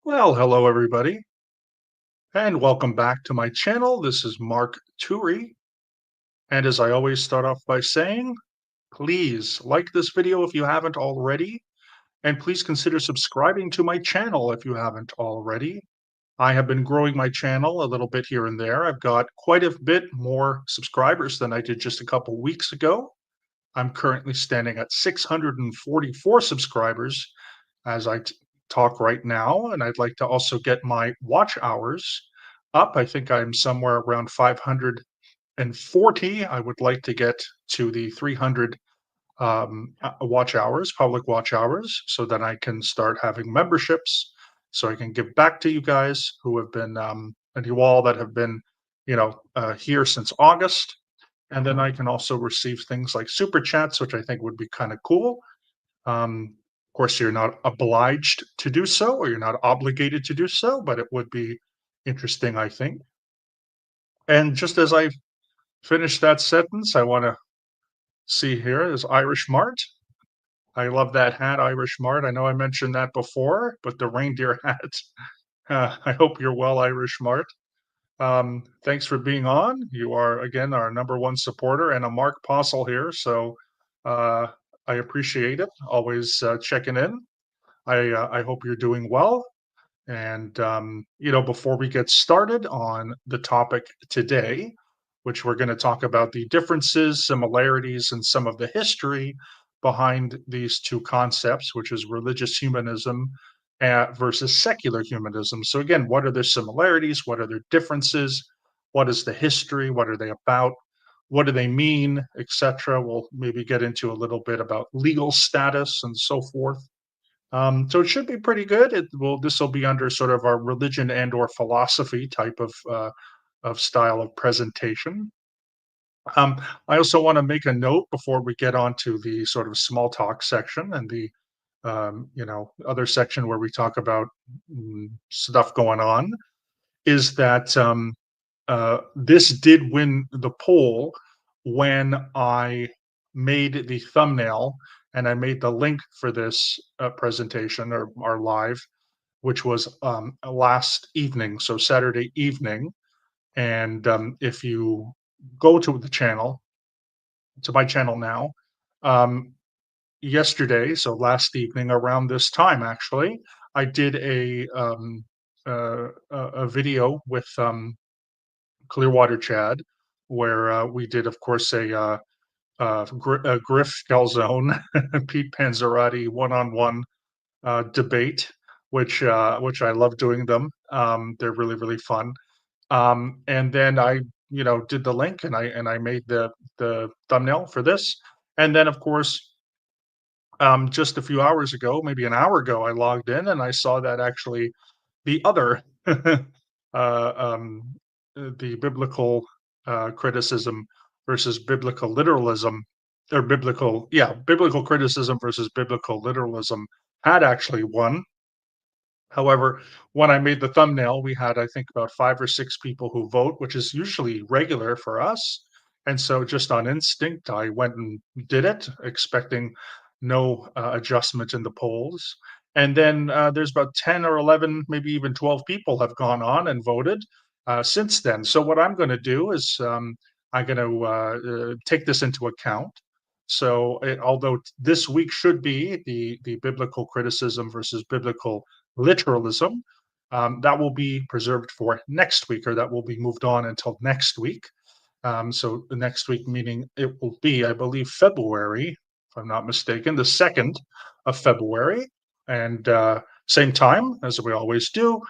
Well, hello everybody, and welcome back to my channel. This is Mark Turi, and as I always start off by saying, please like this video if you haven't already, and please consider subscribing to my channel if you haven't already. I have been growing my channel a little bit here and there. I've got quite a bit more subscribers than I did just a couple weeks ago. I'm currently standing at 644 subscribers as talk right now, and I'd like to also get my watch hours up. I think I'm somewhere around 540. I would like to get to the 300 watch hours, public watch hours, so that I can start having memberships, so I can give back to you guys who have been and you all that have been, here since August. And then I can also receive things like super chats, which I think would be kind of cool. Of course, you're not obliged to do so, or you're not obligated to do so, but it would be interesting, I think. And just as I finish that sentence, I want to see here is Irish Mart. I love that hat, Irish Mart. I know I mentioned that before, but the reindeer hat. I hope you're well, Irish Mart. Thanks for being on. You are again our number one supporter and a Mark Postle here, so uh, I appreciate it. Always checking in. I hope you're doing well. And before we get started on the topic today, which we're going to talk about the differences, similarities, and some of the history behind these two concepts, which is religious humanism versus secular humanism. So, again, what are their similarities? What are their differences? What is the history? What are they about? What do they mean, etc.? We'll maybe get into a little bit about legal status and so forth. So it should be pretty good. This will be under sort of our religion and or philosophy type of style of presentation. I also want to make a note before we get on to the sort of small talk section and the other section where we talk about stuff going on, is that this did win the poll when I made the thumbnail and I made the link for this presentation or our live, which was last evening, so Saturday evening. And if you go to the channel, to my channel now, um, yesterday, so last evening around this time, actually, I did a video with Clearwater Chad, where we did, of course, a Griff Calzone, Pete Panzerotti one-on-one debate, which I love doing them. They're really really fun. And then I did the link and I made the thumbnail for this, and then of course just a few hours ago, maybe an hour ago, I logged in and I saw that actually the other um, the biblical criticism versus biblical literalism, or biblical criticism versus biblical literalism had actually won. However, when I made the thumbnail, we had, I think, about 5 or 6 people who vote, which is usually regular for us. And so, just on instinct, I went and did it, expecting no adjustment in the polls. And then there's about 10 or 11, maybe even 12 people have gone on and voted since then. So, what I'm going to do is I'm going to take this into account. So, although this week should be the biblical criticism versus biblical literalism, that will be preserved for next week, or that will be moved on until next week. So the next week, meaning it will be, I believe, February, if I'm not mistaken, the 2nd of February, and same time as we always do,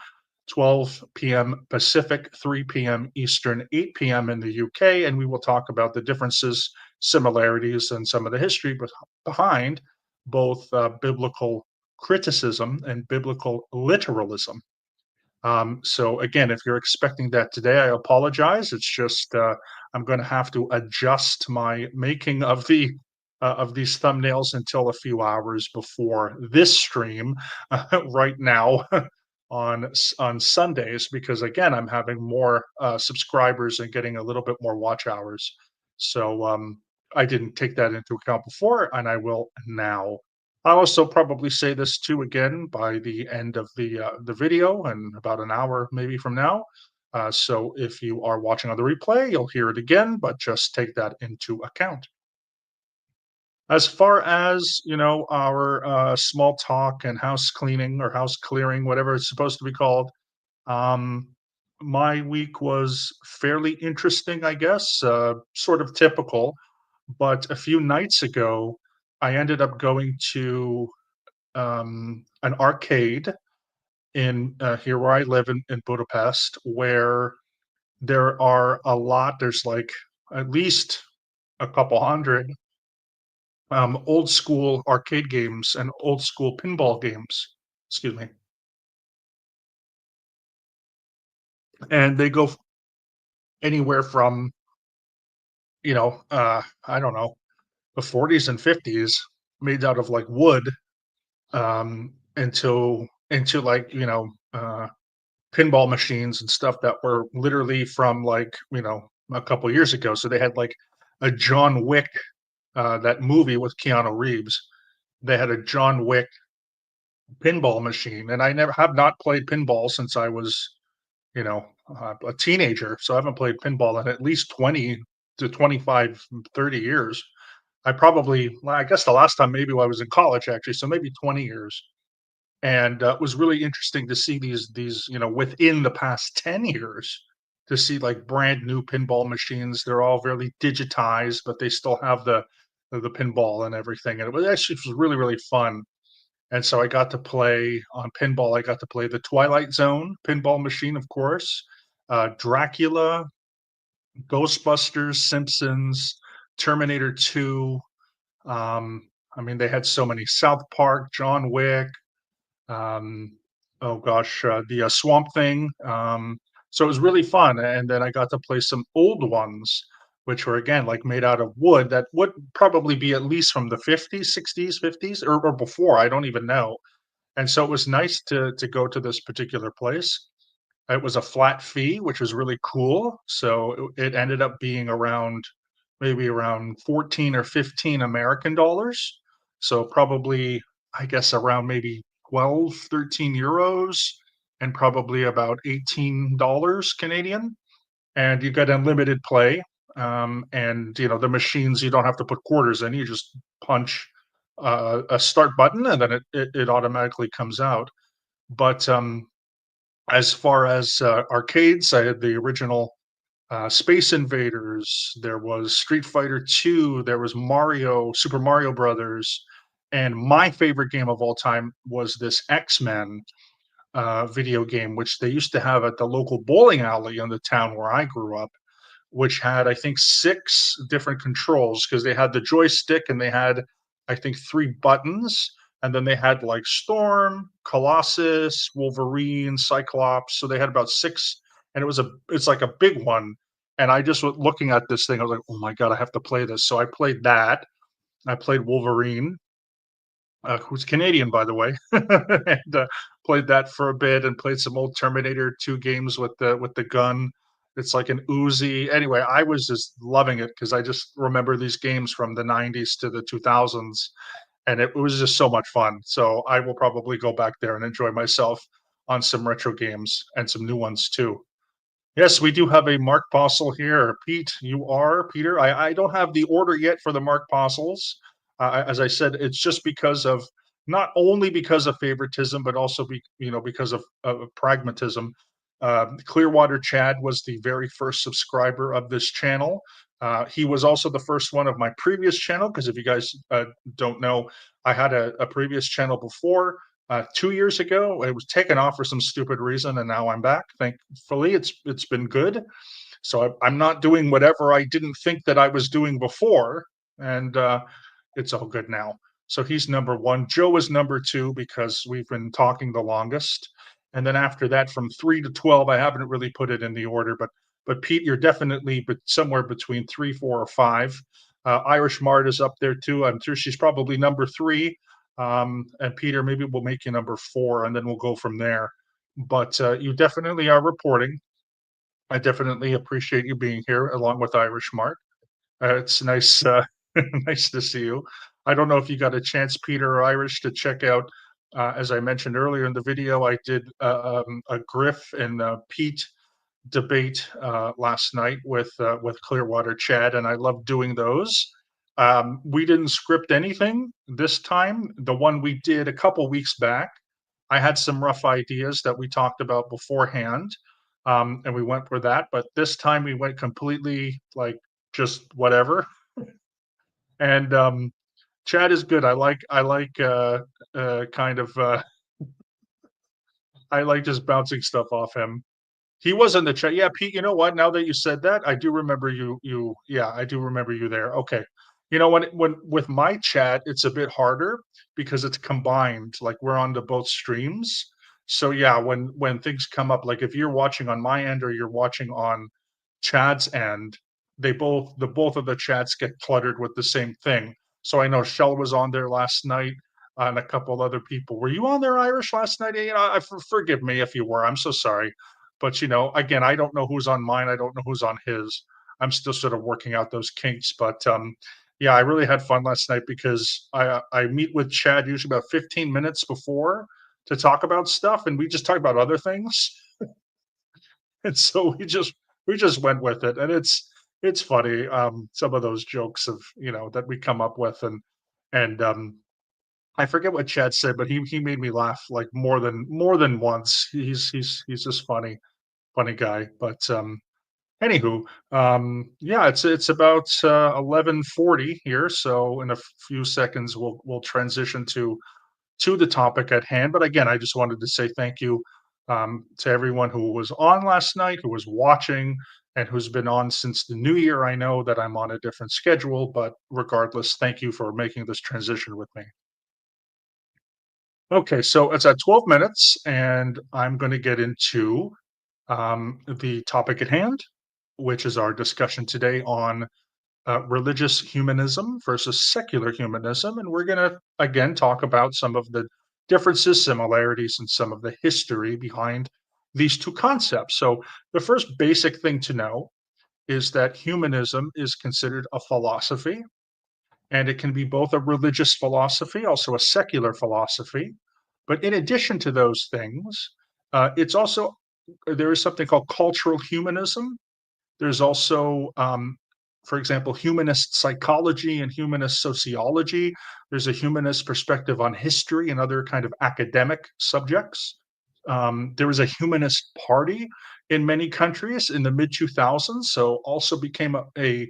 12 p.m. Pacific, 3 p.m. Eastern, 8 p.m. in the UK, and we will talk about the differences, similarities, and some of the history behind both biblical criticism and biblical literalism. So again, if you're expecting that today, I apologize. It's just I'm going to have to adjust my making of these thumbnails until a few hours before this stream right now on Sundays, because again, I'm having more subscribers and getting a little bit more watch hours. So I didn't take that into account before, and I will now. I'll also probably say this too again by the end of the video and about an hour maybe from now. So if you are watching on the replay, you'll hear it again, but just take that into account. As far as our small talk and house cleaning or house clearing, whatever it's supposed to be called, um, my week was fairly interesting, I guess, sort of typical. But a few nights ago, I ended up going to an arcade in here where I live in Budapest, where there are a lot. There's like at least a couple hundred old school arcade games and old school pinball games. Excuse me, and they go anywhere from I don't know, the 40s and 50s, made out of like wood, into like pinball machines and stuff that were literally from like a couple years ago. So they had like a John Wick, that movie with Keanu Reeves. They had a John Wick pinball machine, and I never have not played pinball since I was a teenager. So I haven't played pinball in at least 20 to 25, 30 years. I guess the last time maybe I was in college actually, so maybe 20 years. And it was really interesting to see these within the past 10 years, to see like brand new pinball machines. They're all very digitized, but they still have the pinball and everything. And it was actually, it was really, really fun. And so I got to play on pinball. I got to play the Twilight Zone pinball machine, of course, Dracula, Ghostbusters, Simpsons, Terminator 2. I mean, they had so many, South Park, John Wick, um, oh gosh, the Swamp Thing. So it was really fun, and then I got to play some old ones, which were again like made out of wood that would probably be at least from the 50s, 60s, 50s, or before. I don't even know. And so it was nice to go to this particular place. It was a flat fee, which was really cool. So it ended up being around maybe around 14 or 15 American dollars. So probably, I guess, around maybe 12, 13 euros, and probably about $18 Canadian. And you get unlimited play. And the machines, you don't have to put quarters in. You just punch a start button, and then it automatically comes out. But as far as arcades, I had the original Space Invaders. There was Street Fighter 2. There was Mario, Super Mario Brothers, and my favorite game of all time was this X-Men video game, which they used to have at the local bowling alley in the town where I grew up, which had, I think, 6 different controls because they had the joystick and they had, I think, 3 buttons. And then they had like Storm, Colossus, Wolverine, Cyclops. So they had about 6, and it's like a big one. And I just was looking at this thing. I was like, oh my God, I have to play this. So I played that. I played Wolverine, who's Canadian, by the way, and played that for a bit, and played some old Terminator 2 games with the gun. It's like an Uzi. Anyway, I was just loving it because I just remember these games from the 90s to the 2000s, and it was just so much fun. So I will probably go back there and enjoy myself on some retro games and some new ones too. Yes, we do have a Mark Postle here. Pete, you are Peter. I don't have the order yet for the Mark Postles. As I said, it's just because of, not only because of favoritism, but also because of pragmatism. Clearwater Chad was the very first subscriber of this channel. He was also the first one of my previous channel, because if you guys don't know, I had a previous channel before. 2 years ago, it was taken off for some stupid reason, and now I'm back. Thankfully, it's been good. So I'm not doing whatever I didn't think that I was doing before, and it's all good now. So he's number one. Joe is number two because we've been talking the longest, and then after that, from 3 to 12, I haven't really put it in the order, but Pete, you're definitely somewhere between 3, 4, or 5. Irish Mart is up there too. I'm sure she's probably number 3. And Peter, maybe we'll make you number 4, and then we'll go from there. But you definitely are reporting. I definitely appreciate you being here along with Irish Mart. It's nice, nice to see you. I don't know if you got a chance, Peter or Irish, to check out. As I mentioned earlier in the video, I did a Griff and Pete debate last night with Clearwater Chad, and I love doing those. We didn't script anything this time. The one we did a couple weeks back, I had some rough ideas that we talked about beforehand, and we went for that. But this time we went completely like just whatever. And Chad is good. I like kind of I like just bouncing stuff off him. He was in the chat. Yeah, Pete, you know what? Now that you said that, I do remember you yeah, I do remember you there. Okay. You know, when with my chat, it's a bit harder because it's combined. Like we're on the both streams. So yeah, when things come up, like if you're watching on my end or you're watching on Chad's end, the both of the chats get cluttered with the same thing. So I know Shell was on there last night and a couple other people. Were you on there, Irish, last night? You know, forgive me if you were. I'm so sorry. But you know, again, I don't know who's on mine. I don't know who's on his. I'm still sort of working out those kinks. But yeah, I really had fun last night because I meet with Chad usually about 15 minutes before to talk about stuff, and we just talk about other things. And so we just went with it, and it's funny, some of those jokes of that we come up with, and I forget what Chad said, but he made me laugh like more than once. He's just funny guy. But anywho, yeah, it's about 11:40 here, so in a few seconds we'll transition to the topic at hand. But again, I just wanted to say thank you to everyone who was on last night, who was watching, and who's been on since the new year. I know that I'm on a different schedule, but regardless, thank you for making this transition with me. Okay, so it's at 12 minutes, and I'm going to get into the topic at hand, which is our discussion today on religious humanism versus secular humanism. And we're going to, again, talk about some of the differences, similarities, and some of the history behind these two concepts. So, the first basic thing to know is that humanism is considered a philosophy, and it can be both a religious philosophy, also a secular philosophy. But in addition to those things, it's also there is something called cultural humanism. There's also, for example, humanist psychology and humanist sociology. There's a humanist perspective on history and other kind of academic subjects. There was a humanist party in many countries in the mid 2000s, so also became a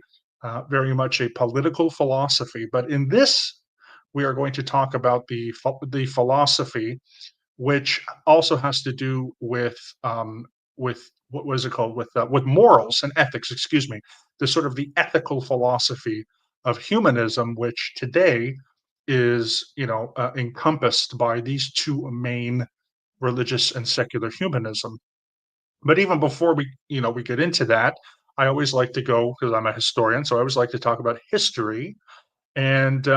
very much a political philosophy. But in this, we are going to talk about the philosophy which also has to do with what was it called with morals and ethics. Excuse me, the sort of the ethical philosophy of humanism, which today is encompassed by these two main religious and secular humanism. But even before we get into that, I always like to go because I'm a historian, so I always like to talk about history. And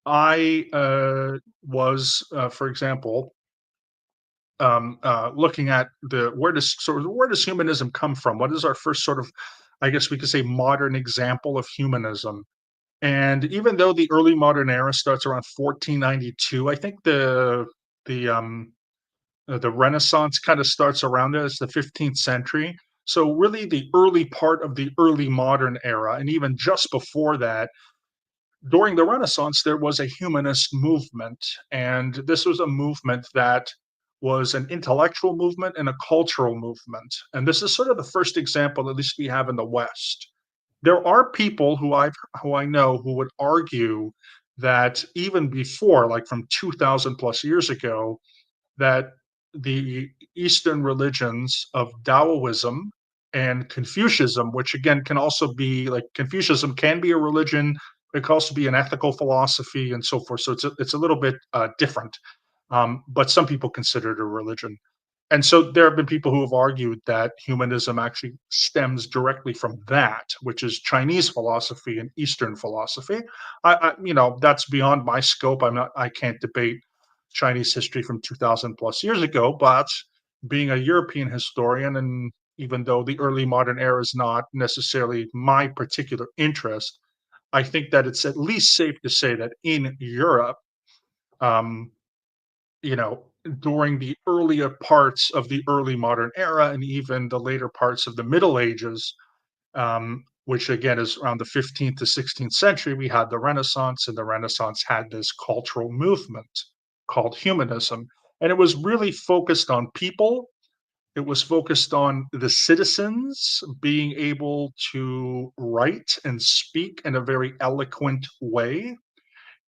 I was, for example, looking at the where does humanism come from? What is our first sort of, I guess we could say, modern example of humanism? And even though the early modern era starts around 1492, I think the Renaissance kind of starts around there. It's the 15th century. So really, the early part of the early modern era, and even just before that, during the Renaissance, there was a humanist movement, and this was a movement that was an intellectual movement and a cultural movement. And this is sort of the first example, at least we have in the West. There are people who I know who would argue that even before, like from 2,000 plus years ago, that the Eastern religions of Taoism and Confucianism, which again can also be like Confucianism can be a religion, it can also be an ethical philosophy and so forth. So it's a little bit different, but some people consider it a religion. And so there have been people who have argued that humanism actually stems directly from that, which is Chinese philosophy and Eastern philosophy. That's beyond my scope. I can't debate Chinese history from 2000 plus years ago, but being a European historian, and even though the early modern era is not necessarily my particular interest, I think that it's at least safe to say that in Europe, um, you know, during the earlier parts of the early modern era and even the later parts of the Middle Ages, which again is around the 15th to 16th century, we had the Renaissance, and the Renaissance had this cultural movement called humanism. And it was really focused on people. It was focused on the citizens being able to write and speak in a very eloquent way,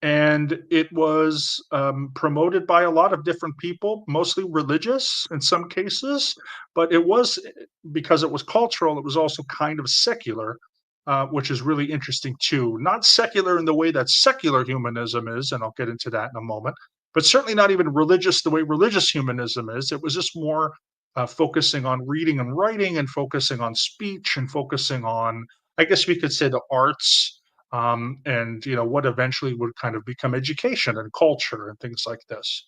and it was promoted by a lot of different people, mostly religious in some cases, but it was because it was cultural, it was also kind of secular, which is really interesting too. Not secular in the way that secular humanism is, and I'll get into that in a moment, but certainly not even religious the way religious humanism is. It was just more focusing on reading and writing, and focusing on speech, and focusing on, I guess we could say, the arts, and what eventually would kind of become education and culture and things like this.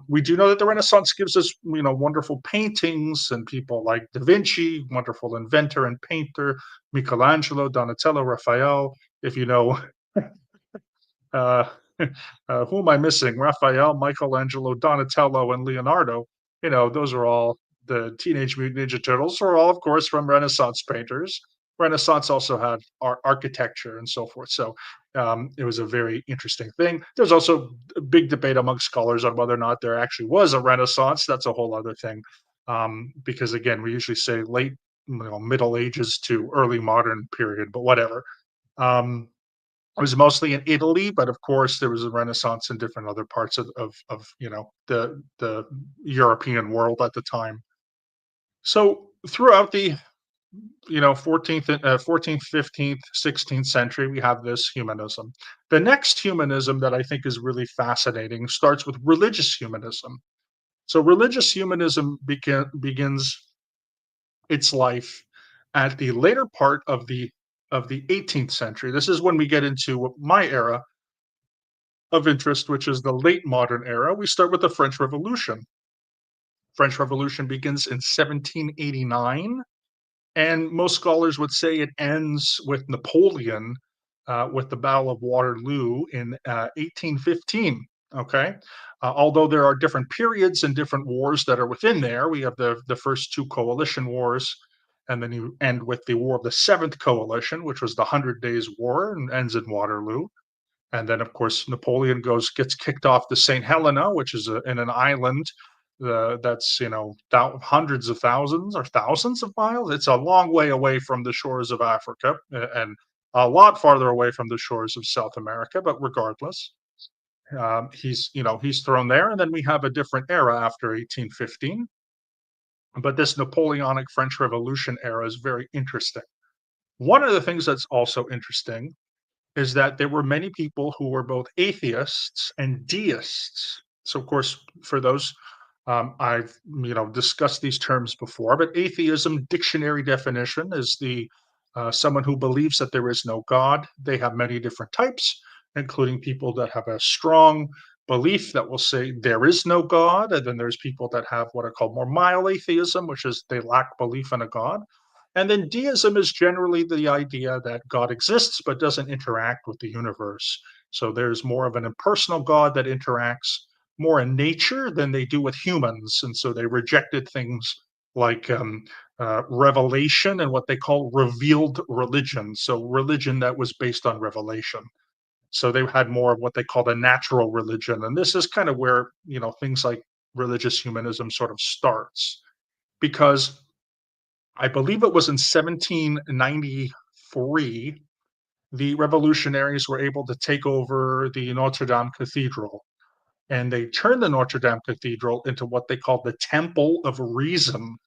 We do know that the Renaissance gives us wonderful paintings and people like Da Vinci, wonderful inventor and painter, Michelangelo, Donatello, Raphael. If you know, uh, who am I missing? Raphael, Michelangelo, Donatello, and Leonardo. Those are all the Teenage Mutant Ninja Turtles, are all, of course, from Renaissance painters. Renaissance also had architecture and so forth. So it was a very interesting thing. There's also a big debate among scholars on whether or not there actually was a Renaissance. That's a whole other thing. Because again, we usually say late Middle Ages to early modern period, but whatever. Um, it was mostly in Italy, but of course there was a Renaissance in different other parts of the European world at the time. So throughout the 14th, 15th, 16th century, we have this humanism. The next humanism that I think is really fascinating starts with religious humanism. So religious humanism begins its life at the later part of the 18th century. This is when we get into my era of interest, which is the late modern era. We start with the French Revolution. French Revolution begins in 1789, and most scholars would say it ends with Napoleon, with the Battle of Waterloo in 1815. Okay, although there are different periods and different wars that are within there, we have the first two coalition wars, and then you end with the War of the Seventh Coalition, which was the Hundred Days War and ends in Waterloo. And then, of course, Napoleon gets kicked off to St. Helena, which is in an island that's hundreds of thousands or thousands of miles. It's a long way away from the shores of Africa, and a lot farther away from the shores of South America. But regardless, he's thrown there, and then we have a different era after 1815. But this Napoleonic French Revolution era is very interesting. One of the things that's also interesting is that there were many people who were both atheists and deists. So, of course, for those, I've discussed these terms before, but atheism dictionary definition is the someone who believes that there is no God. They have many different types, including people that have a strong belief that will say there is no God, and then there's people that have what are called more mild atheism, which is they lack belief in a God. And then deism is generally the idea that God exists but doesn't interact with the universe. So there's more of an impersonal God that interacts more in nature than they do with humans. And so they rejected things like revelation and what they call revealed religion. So religion that was based on revelation. So they had more of what they call the natural religion. And this is kind of where, things like religious humanism sort of starts, because I believe it was in 1793, the revolutionaries were able to take over the Notre Dame Cathedral, and they turned the Notre Dame Cathedral into what they called the Temple of Reason.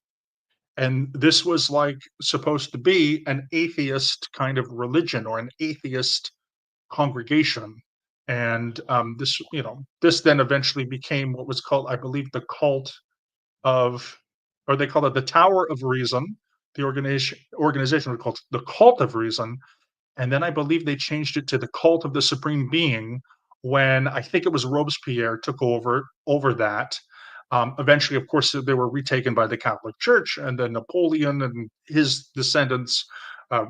And this was like supposed to be an atheist kind of religion or an atheist congregation. And this then eventually became what was called, I believe, the cult of, or they call it the Tower of Reason. The organization was called the Cult of Reason, and then I believe they changed it to the Cult of the Supreme Being when I think it was Robespierre took over that. Eventually, of course, they were retaken by the Catholic Church, and then Napoleon and his descendants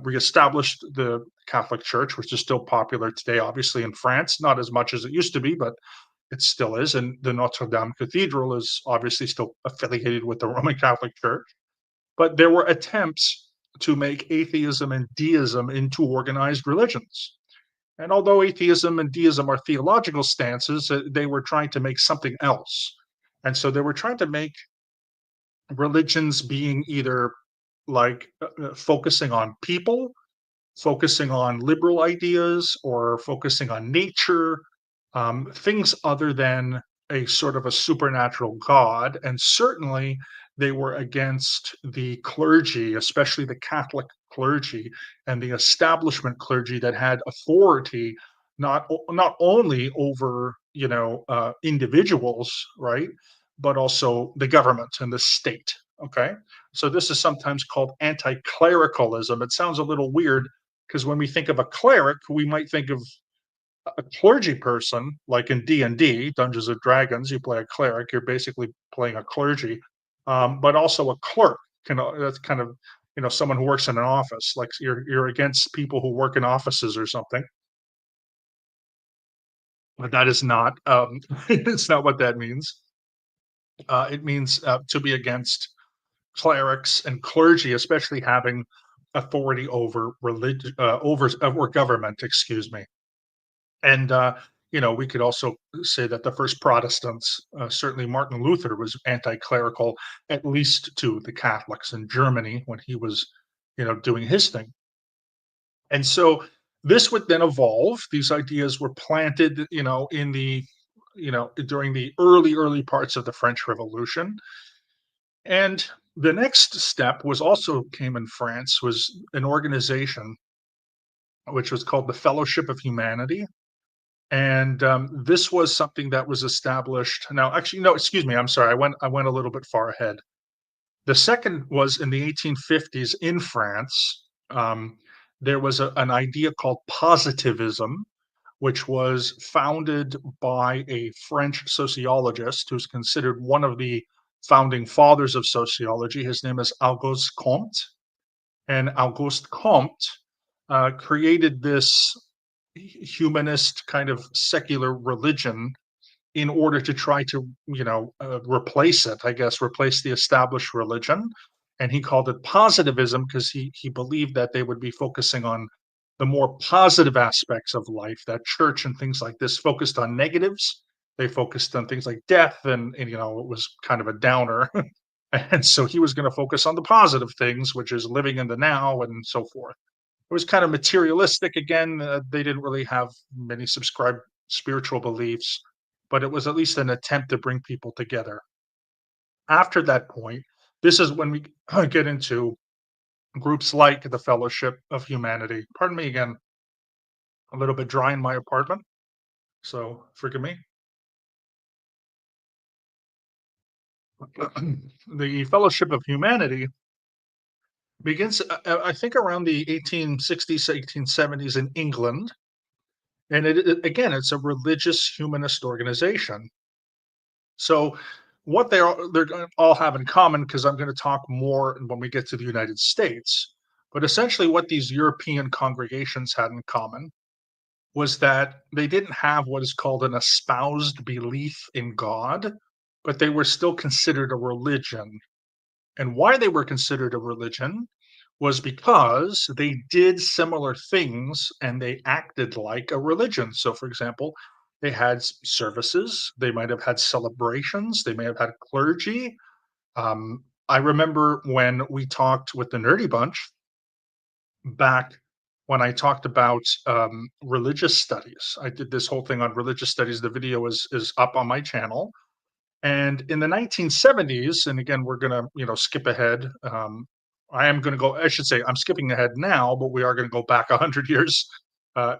reestablished the Catholic Church, which is still popular today, obviously in France, not as much as it used to be, but it still is. And the Notre Dame Cathedral is obviously still affiliated with the Roman Catholic Church. But there were attempts to make atheism and deism into organized religions. And although atheism and deism are theological stances, they were trying to make something else. And so they were trying to make religions being either like focusing on people, focusing on liberal ideas, or focusing on nature, things other than a sort of a supernatural God. And certainly they were against the clergy, especially the Catholic clergy and the establishment clergy that had authority not only over individuals, right, but also the government and the state. Okay, so this is sometimes called anti-clericalism. It sounds a little weird because when we think of a cleric, we might think of a clergy person, like in D&D, Dungeons and Dragons, you play a cleric, you're basically playing a clergy, but also a clerk. That's kind of someone who works in an office. Like you're against people who work in offices or something. But that is not it's not what that means. It means to be against clerics and clergy, especially having authority over religion, over government. Excuse me. And we could also say that the first Protestants, certainly Martin Luther, was anti-clerical, at least to the Catholics in Germany when he was, doing his thing. And so this would then evolve. These ideas were planted, in the, during the early parts of the French Revolution. And the next step was also came in France was an organization which was called the Fellowship of Humanity. And this was something that was established. Now, actually, no, excuse me. I'm sorry. I went a little bit far ahead. The second was in the 1850s in France. There was an idea called positivism, which was founded by a French sociologist who's considered one of the founding fathers of sociology. His name is Auguste Comte. And Auguste Comte created this humanist kind of secular religion in order to try to replace it, I guess, replace the established religion. And he called it positivism because he believed that they would be focusing on the more positive aspects of life. That church and things like this focused on negatives. They focused on things like death, and it was kind of a downer. And so he was going to focus on the positive things, which is living in the now and so forth. It was kind of materialistic again. They didn't really have many subscribed spiritual beliefs, but it was at least an attempt to bring people together. After that point, this is when we get into groups like the Fellowship of Humanity. Pardon me again, a little bit dry in my apartment, so forgive me. The Fellowship of Humanity begins, I think, around the 1860s, 1870s in England. And again, it's a religious humanist organization. So what they're going to all have in common, because I'm going to talk more when we get to the United States, but essentially what these European congregations had in common was that they didn't have what is called an espoused belief in God, but they were still considered a religion. And why they were considered a religion was because they did similar things and they acted like a religion. So, for example, they had services, they might have had celebrations, they may have had clergy. I remember when we talked with the Nerdy Bunch back when I talked about religious studies. I did this whole thing on religious studies. The video is up on my channel. And in the 1970s, and again, we're gonna, skip ahead. I am gonna go. I should say I'm skipping ahead now, but we are going to go back 100 years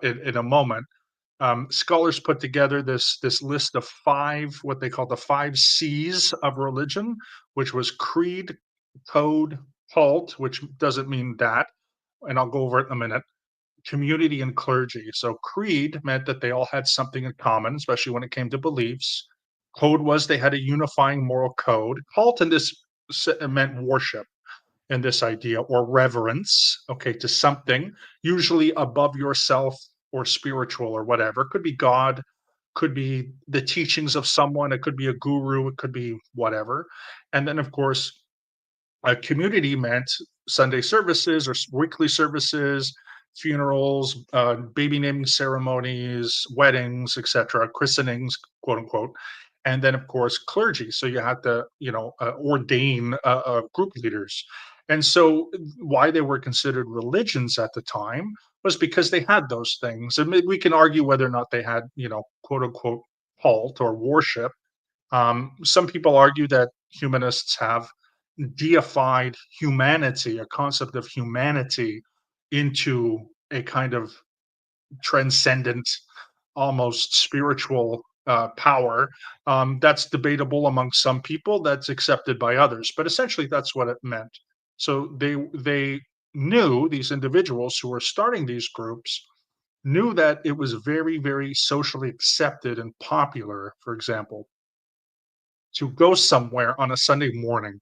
in a moment. Scholars put together this list of five, what they call the five C's of religion, which was creed, code, cult, which doesn't mean that, and I'll go over it in a minute. Community and clergy. So creed meant that they all had something in common, especially when it came to beliefs. Code was they had a unifying moral code. Cult in this meant worship. in this idea, or reverence, okay, to something, usually above yourself or spiritual or whatever. Could be God, could be the teachings of someone, it could be a guru, it could be whatever. And then, of course, a community meant Sunday services or weekly services, funerals, baby naming ceremonies, weddings, etc., christenings, quote unquote, and then of course clergy. So you had to, ordain group leaders, and so why they were considered religions at the time was because they had those things. And we can argue whether or not they had, quote unquote, cult or worship. Some people argue that humanists have deified humanity, a concept of humanity, into a kind of transcendent, almost spiritual power. That's debatable among some people. That's accepted by others. But essentially, that's what it meant. So they knew, these individuals who were starting these groups knew that it was very, very socially accepted and popular, for example, to go somewhere on a Sunday morning.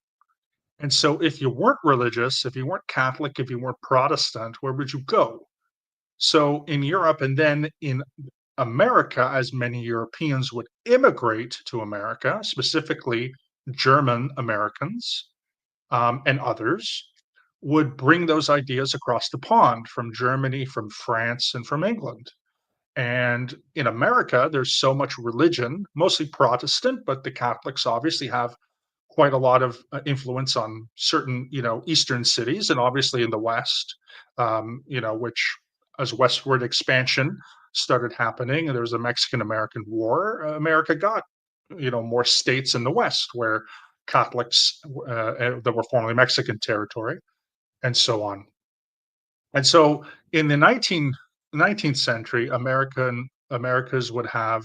And so if you weren't religious, if you weren't Catholic, if you weren't Protestant, where would you go? So in Europe and then in America, as many Europeans would immigrate to America, specifically German Americans, and others, would bring those ideas across the pond from Germany, from France, and from England. And in America, there's so much religion, mostly Protestant, but the Catholics obviously have quite a lot of influence on certain, eastern cities, and obviously in the West, which as westward expansion started happening, and there was a Mexican American War. America got, more states in the West where Catholics that were formerly Mexican territory, and so on. And so in the 19th century, Americas would have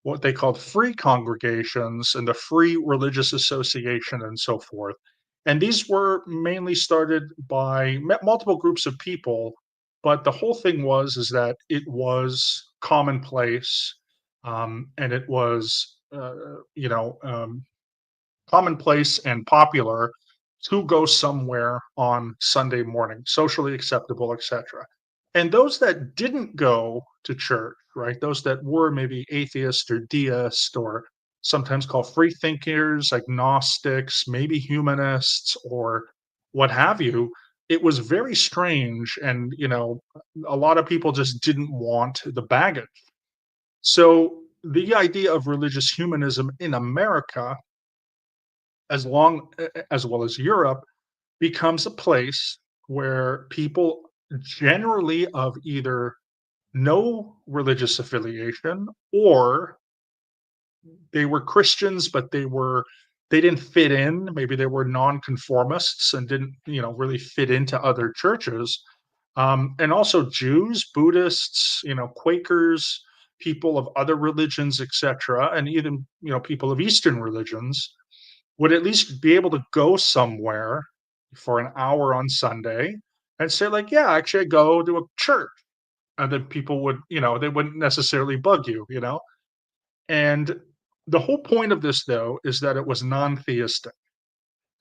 what they called free congregations and the Free Religious Association and so forth. And these were mainly started by multiple groups of people, but the whole thing was is that it was commonplace, and it was commonplace and popular to go somewhere on Sunday morning, socially acceptable, etc. And those that didn't go to church, right? Those that were maybe atheist or deist or sometimes called free thinkers, agnostics, maybe humanists or what have you, it was very strange. And, a lot of people just didn't want the baggage. So the idea of religious humanism in America, as well as Europe, becomes a place where people generally of either no religious affiliation, or they were Christians, but they didn't fit in. Maybe they were nonconformists and didn't, really fit into other churches. And also Jews, Buddhists, Quakers, people of other religions, etc., and even, people of Eastern religions would at least be able to go somewhere for an hour on Sunday and say, like, yeah, actually, I go to a church. And then people would, they wouldn't necessarily bug you. And the whole point of this, though, is that it was non theistic.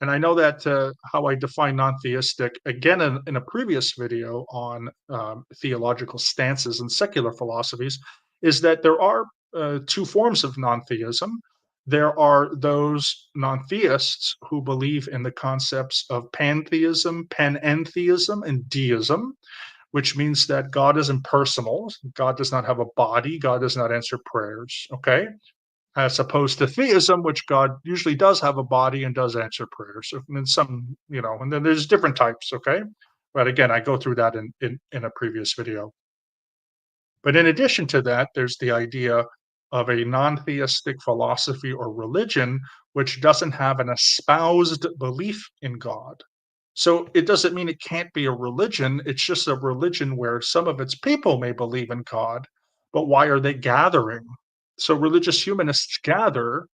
And I know that how I define non theistic, again, in a previous video on theological stances and secular philosophies, is that there are two forms of non theism. There are those non theists who believe in the concepts of pantheism, panentheism, and deism, which means that God is impersonal. God does not have a body. God does not answer prayers. Okay, as opposed to theism, which God usually does have a body and does answer prayers. So, and then some, and then there's different types. Okay, but again, I go through that in a previous video. But in addition to that, there's the idea of a non-theistic philosophy or religion which doesn't have an espoused belief in God. So it doesn't mean it can't be a religion. It's just a religion where some of its people may believe in God, but why are they gathering? So religious humanists gather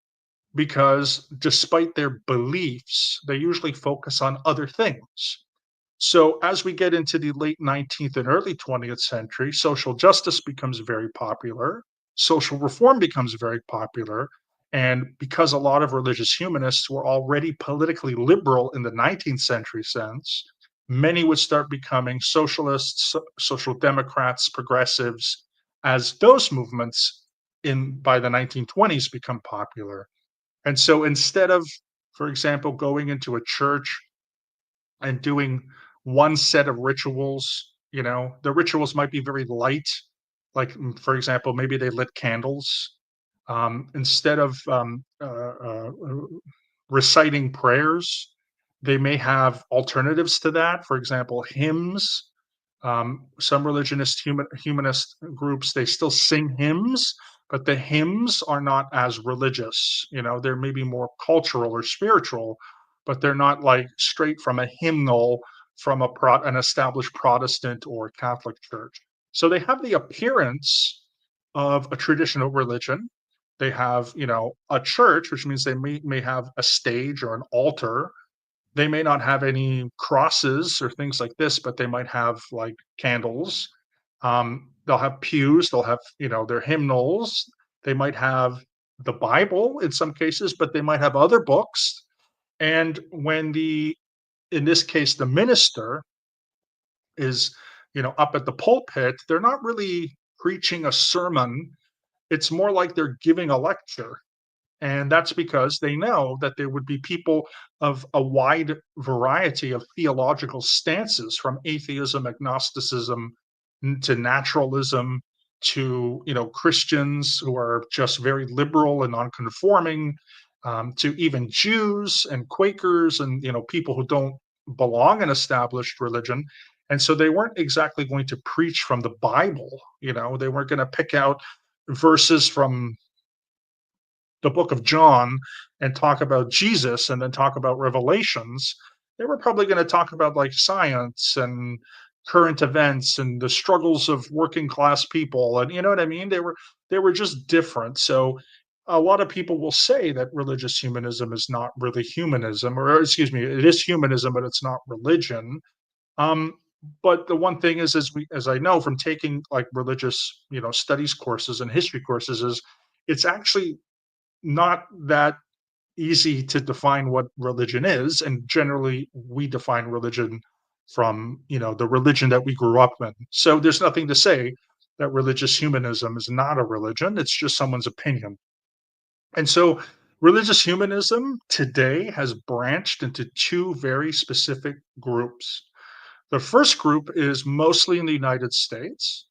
because despite their beliefs, they usually focus on other things. So as we get into the late 19th and early 20th century, social justice becomes very popular, social reform becomes very popular, And because a lot of religious humanists were already politically liberal in the 19th century sense, many would start becoming socialists, social democrats, progressives, as those movements in by the 1920s become popular. And so instead of, for example, going into a church and doing one set of rituals, the rituals might be very light. Like, for example, maybe they lit candles instead of reciting prayers. They may have alternatives to that. For example, hymns. Some humanist groups, they still sing hymns, but the hymns are not as religious. They're maybe more cultural or spiritual, but they're not like straight from a hymnal from an established Protestant or Catholic church. So they have the appearance of a traditional religion. They have, a church, which means they may have a stage or an altar. They may not have any crosses or things like this, but they might have like candles. They'll have pews, they'll have, their hymnals. They might have the Bible in some cases, but they might have other books. And in this case, the minister is, up at the pulpit, they're not really preaching a sermon. It's more like they're giving a lecture. And that's because they know that there would be people of a wide variety of theological stances, from atheism, agnosticism, to naturalism, to Christians who are just very liberal and nonconforming, to even Jews and Quakers, and people who don't belong in established religion. And so they weren't exactly going to preach from the Bible. They weren't going to pick out verses from the book of John and talk about Jesus and then talk about Revelations. They were probably going to talk about like science and current events and the struggles of working class people, and you know what I mean. They were just different. So a lot of people will say that religious humanism is not really humanism, or excuse me, it is humanism, but it's not religion. um, but the one thing is, as I know from taking like religious studies courses and history courses, is it's actually not that easy to define what religion is. And generally we define religion from the religion that we grew up in. So there's nothing to say that religious humanism is not a religion, it's just someone's opinion. And so religious humanism today has branched into two very specific groups. The first group is mostly in the United States,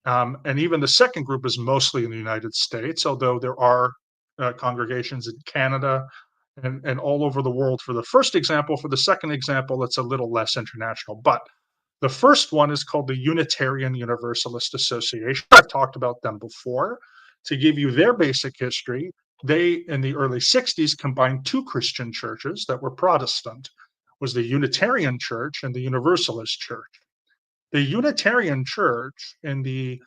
and even the second group is mostly in the United States, although there are congregations in Canada and all over the world for the first example. For the second example, it's a little less international. But the first one is called the Unitarian Universalist Association. I've talked about them before. To give you their basic history, they, in the early 60s, combined two Christian churches that were Protestant. Was the Unitarian Church and the Universalist Church. The Unitarian Church in the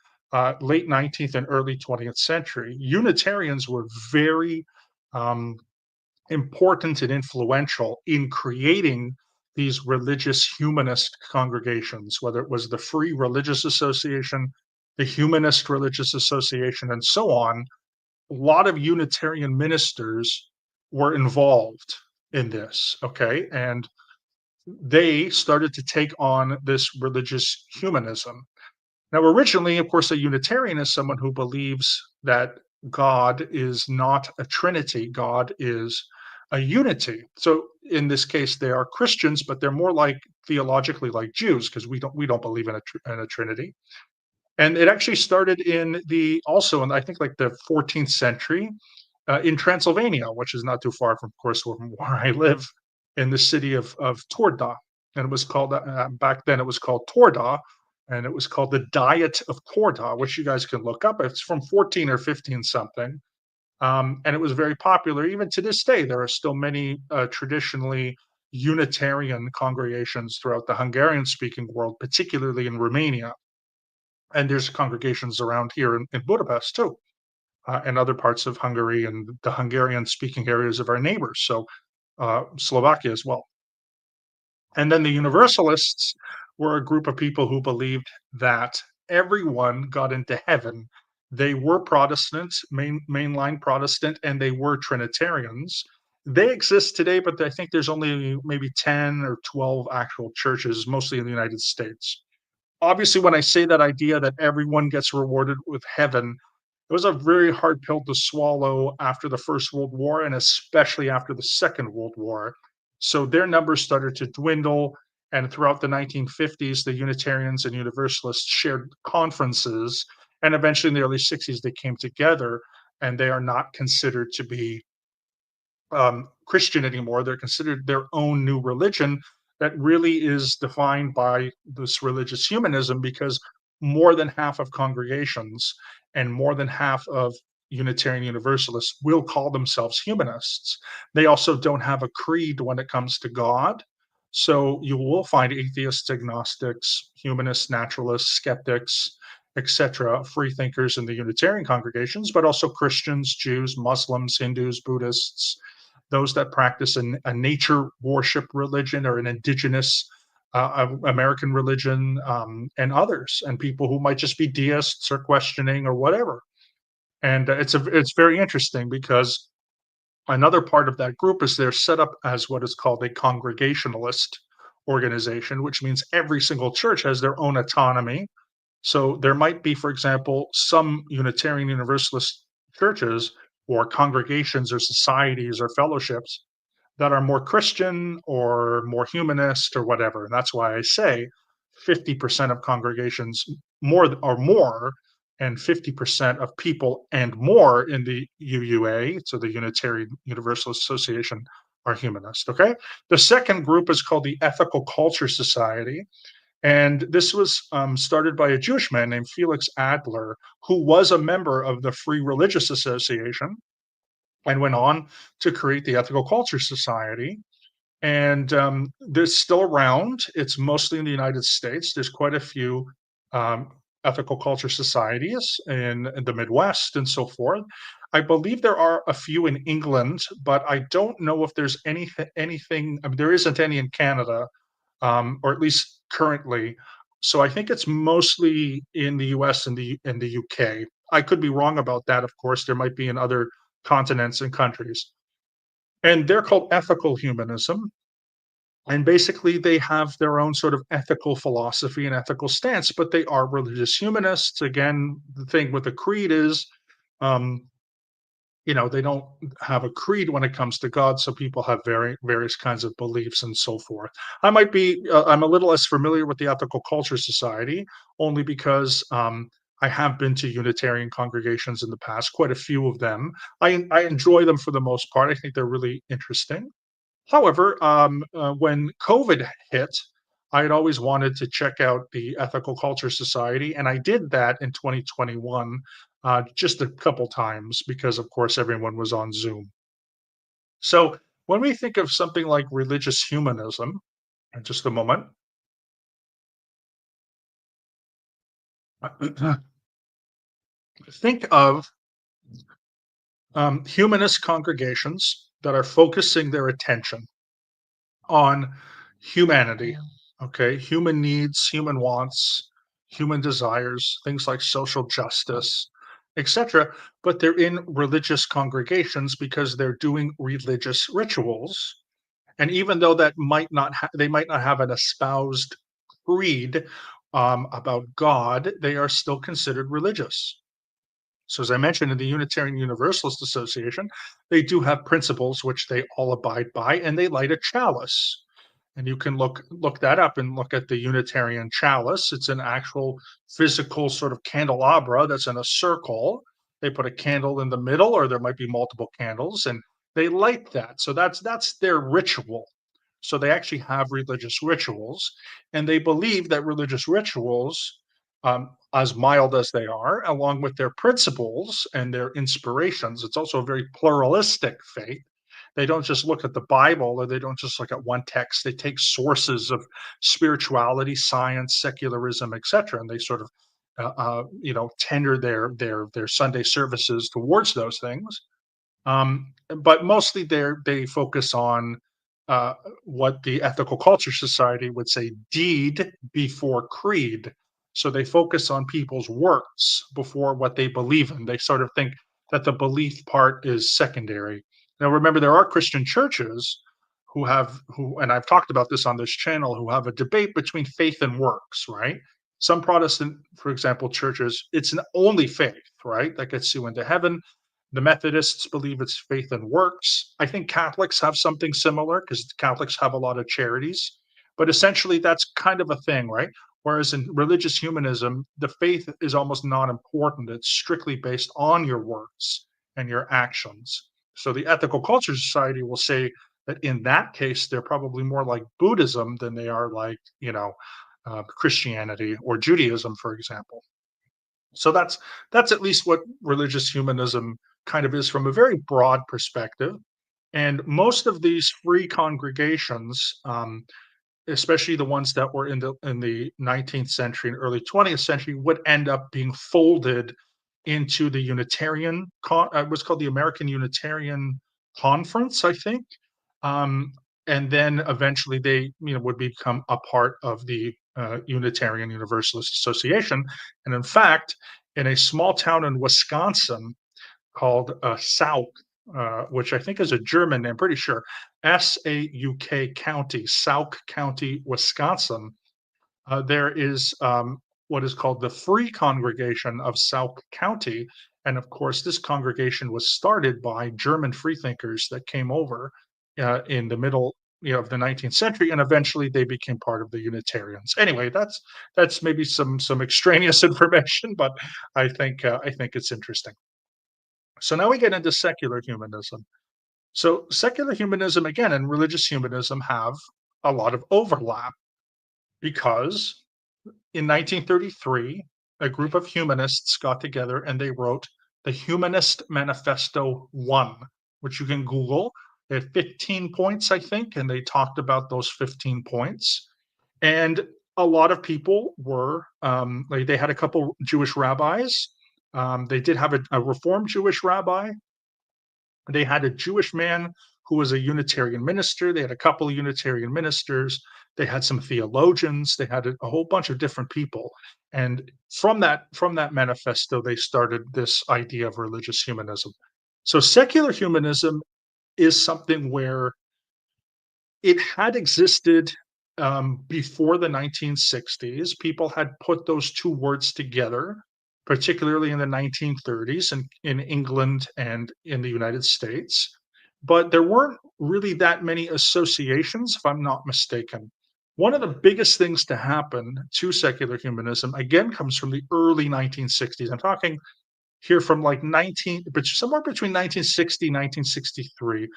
late 19th and early 20th century, Unitarians were very um, important and influential in creating these religious humanist congregations, whether it was the Free Religious Association, the Humanist Religious Association, and so on. A lot of Unitarian ministers were involved in this, okay? And they started to take on this religious humanism. Now, originally, of course, a Unitarian is someone who believes that God is not a trinity, God is a unity. So in this case, they are Christians, but they're more like theologically like Jews, because we don't believe in a trinity. And it actually started in the also in I think like the 14th century in Transylvania, which is not too far from, of course, where I live, in the city of Torda. And it was called, back then, it was called Torda, and it was called the Diet of Torda, which you guys can look up. It's from 14 or 15 something. And it was very popular. Even to this day, there are still many traditionally Unitarian congregations throughout the Hungarian speaking world, particularly in Romania. And there's congregations around here in Budapest too, and other parts of Hungary and the Hungarian speaking areas of our neighbors. So Slovakia as well. And then the Universalists were a group of people who believed that everyone got into heaven They were Protestants, mainline Protestant, and they were Trinitarians. They exist today, but I think there's only maybe 10 or 12 actual churches, mostly in the United States. Obviously, when I say that idea that everyone gets rewarded with heaven, it was a very hard pill to swallow after the First World War and especially after the Second World War. So their numbers started to dwindle. And throughout the 1950s, the Unitarians and Universalists shared conferences. And eventually, in the early 60s, they came together, and they are not considered to be Christian anymore. They're considered their own new religion that really is defined by this religious humanism, because more than half of congregations and more than half of Unitarian Universalists will call themselves humanists. They also don't have a creed when it comes to God. So you will find atheists, agnostics, humanists, naturalists, skeptics, etc., free thinkers in the Unitarian congregations, but also Christians, Jews, Muslims, Hindus, Buddhists, those that practice a nature worship religion or an indigenous American religion, and others, and people who might just be deists or questioning or whatever. And it's very interesting because another part of that group is they're set up as what is called a congregationalist organization, which means every single church has their own autonomy. So there might be, for example, some Unitarian Universalist churches or congregations or societies or fellowships that are more Christian or more humanist or whatever. And that's why I say 50% of congregations more or more, and 50% of people and more in the UUA, so the Unitarian Universalist Association, are humanist. Okay. The second group is called the Ethical Culture Society. And this was started by a Jewish man named Felix Adler, who was a member of the Free Religious Association and went on to create the Ethical Culture Society. And they're still around. It's mostly in the United States. There's quite a few um, ethical culture societies in the Midwest and so forth. I believe there are a few in England, but I don't know if there's anything. I mean, there isn't any in Canada, or at least currently. So I think it's mostly in the US and the UK. I could be wrong about that, of course. There might be in other continents and countries. And they're called ethical humanism. And basically, they have their own sort of ethical philosophy and ethical stance, but they are religious humanists. Again, the thing with the creed is, um, they don't have a creed when it comes to God, so people have various kinds of beliefs and so forth. I'm a little less familiar with the Ethical Culture Society, only because I have been to Unitarian congregations in the past, quite a few of them. I enjoy them for the most part. I think they're really interesting. However, when COVID hit, I had always wanted to check out the Ethical Culture Society, and I did that in 2021, just a couple times because, of course, everyone was on Zoom. So when we think of something like religious humanism, in just a moment, think of humanist congregations that are focusing their attention on humanity, okay? Human needs, human wants, human desires, things like social justice, etc. But they're in religious congregations because they're doing religious rituals. And even though they might not have an espoused creed about God, they are still considered religious. So, as I mentioned, in the Unitarian Universalist Association, they do have principles which they all abide by, and they light a chalice. And you can look that up and look at the Unitarian chalice. It's an actual physical sort of candelabra that's in a circle. They put a candle in the middle, or there might be multiple candles, and they light that. So that's their ritual. So they actually have religious rituals, and they believe that religious rituals, as mild as they are, along with their principles and their inspirations, it's also a very pluralistic faith. They don't just look at the Bible, or they don't just look at one text. They take sources of spirituality, science, secularism, etc., and they sort of, tender their Sunday services towards those things. But mostly they focus on uh, what the Ethical Culture Society would say: deed before creed. So they focus on people's works before what they believe in. They sort of think that the belief part is secondary. Now, remember, there are Christian churches and I've talked about this on this channel, who have a debate between faith and works, right? Some Protestant, for example, churches, it's an only faith, right, that gets you into heaven. The Methodists believe it's faith and works. I think Catholics have something similar because Catholics have a lot of charities, but essentially that's kind of a thing, right? Whereas in religious humanism, the faith is almost not important. It's strictly based on your works and your actions. So the Ethical Culture Society will say that in that case, they're probably more like Buddhism than they are like, Christianity or Judaism, for example. So that's at least what religious humanism kind of is from a very broad perspective. And most of these free congregations, especially the ones that were in the 19th century and early 20th century, would end up being folded into the what's called the American Unitarian Conference, I think. Um, and then eventually they, would become a part of the Unitarian Universalist Association. And in fact, in a small town in Wisconsin called Sauk, which I think is a German name, pretty sure, Sauk County, Sauk County, Wisconsin, there is what is called the Free Congregation of Sauk County. And of course, this congregation was started by German freethinkers that came over in the middle, of the 19th century, and eventually they became part of the Unitarians. Anyway, that's maybe some extraneous information, but I think it's interesting. So now we get into secular humanism. So secular humanism, again, and religious humanism have a lot of overlap because in 1933, a group of humanists got together and they wrote the Humanist Manifesto 1, which you can Google. They had 15 points, I think, and they talked about those 15 points. And a lot of people were, like, they had a couple Jewish rabbis. They did have a Reformed Jewish rabbi. They had a Jewish man who was a Unitarian minister. They had a couple of Unitarian ministers. They had some theologians. They had a whole bunch of different people. And from that manifesto, they started this idea of religious humanism. So secular humanism is something where it had existed before the 1960s. People had put those two words together, particularly in the 1930s in England and in the United States. But there weren't really that many associations, if I'm not mistaken. One of the biggest things to happen to secular humanism, again, comes from the early 1960s. I'm talking here from like but somewhere between 1960 1963.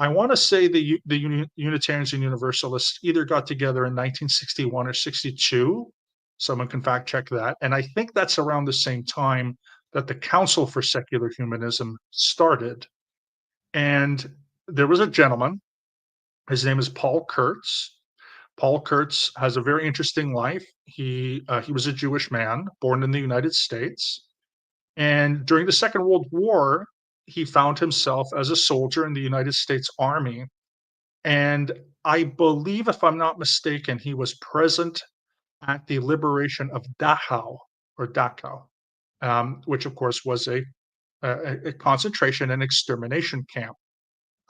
I want to say the Unitarians and Universalists either got together in 1961 or 62. Someone can fact check that. And I think that's around the same time that the Council for Secular Humanism started. And there was a gentleman, his name is Paul Kurtz. Paul Kurtz has a very interesting life. He was a Jewish man born in the United States. And during the Second World War, he found himself as a soldier in the United States Army. And I believe, if I'm not mistaken, he was present at the liberation of Dachau, which of course was a concentration and extermination camp.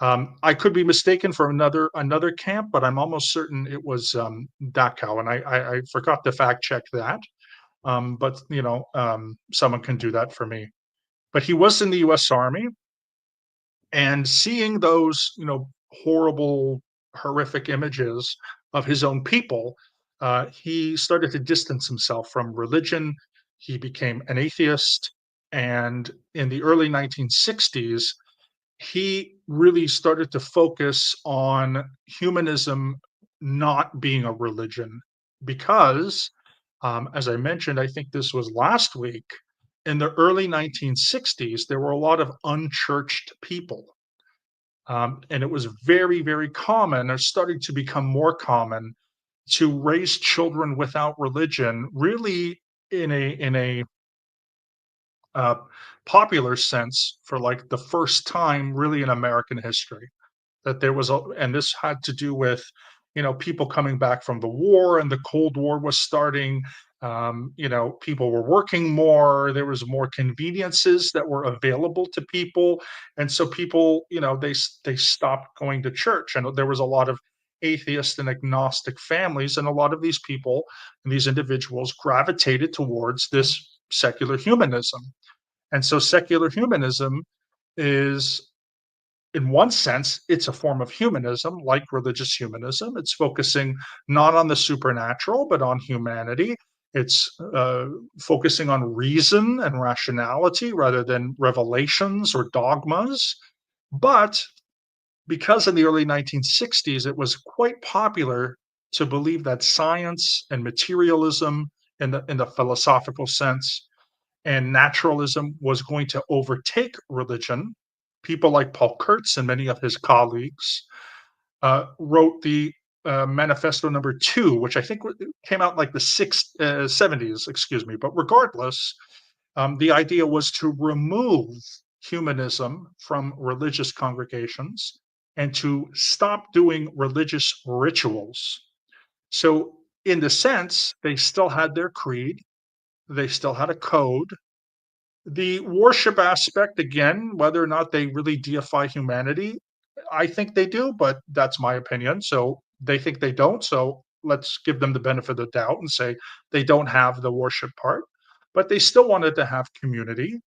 I could be mistaken for another camp, but I'm almost certain it was Dachau, and I forgot to fact check that. But someone can do that for me. But he was in the U.S. Army, and seeing those, horrible, horrific images of his own people, he started to distance himself from religion. He became an atheist, and in the early 1960s, he really started to focus on humanism not being a religion because, as I mentioned, I think this was last week, in the early 1960s, there were a lot of unchurched people. And it was very, very common, or starting to become more common, to raise children without religion, really in a uh, popular sense for like the first time, really in American history. That there was, and this had to do with, people coming back from the war, and the Cold War was starting, People were working more. There was more conveniences that were available to people, and so people, they stopped going to church, and there was a lot of atheist and agnostic families, and a lot of these people and these individuals gravitated towards this secular humanism. And so secular humanism is, in one sense, it's a form of humanism, like religious humanism. It's focusing not on the supernatural, but on humanity. It's focusing on reason and rationality rather than revelations or dogmas. But because in the early 1960s, it was quite popular to believe that science and materialism, in the philosophical sense, and naturalism was going to overtake religion. People like Paul Kurtz and many of his colleagues wrote the Manifesto Number Two, which I think came out like the 70s, excuse me. But regardless, the idea was to remove humanism from religious congregations and to stop doing religious rituals. So, in the sense, they still had their creed, they still had a code. The worship aspect, again, whether or not they really deify humanity, I think they do, but that's my opinion. So they think they don't. So let's give them the benefit of the doubt and say they don't have the worship part, but they still wanted to have community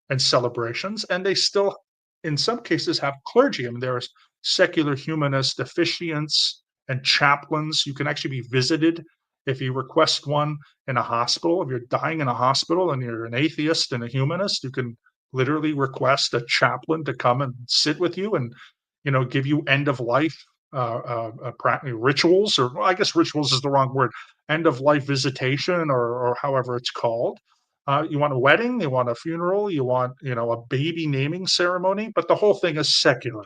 and celebrations, and they still, in some cases, have clergy. I mean, there's secular humanist officiants and chaplains. You can actually be visited if you request one in a hospital. If you're dying in a hospital and you're an atheist and a humanist, you can literally request a chaplain to come and sit with you and give you end of life rituals, or well, I guess rituals is the wrong word, end of life visitation, or however it's called. You want a wedding, you want a funeral, you want, a baby naming ceremony, but the whole thing is secular.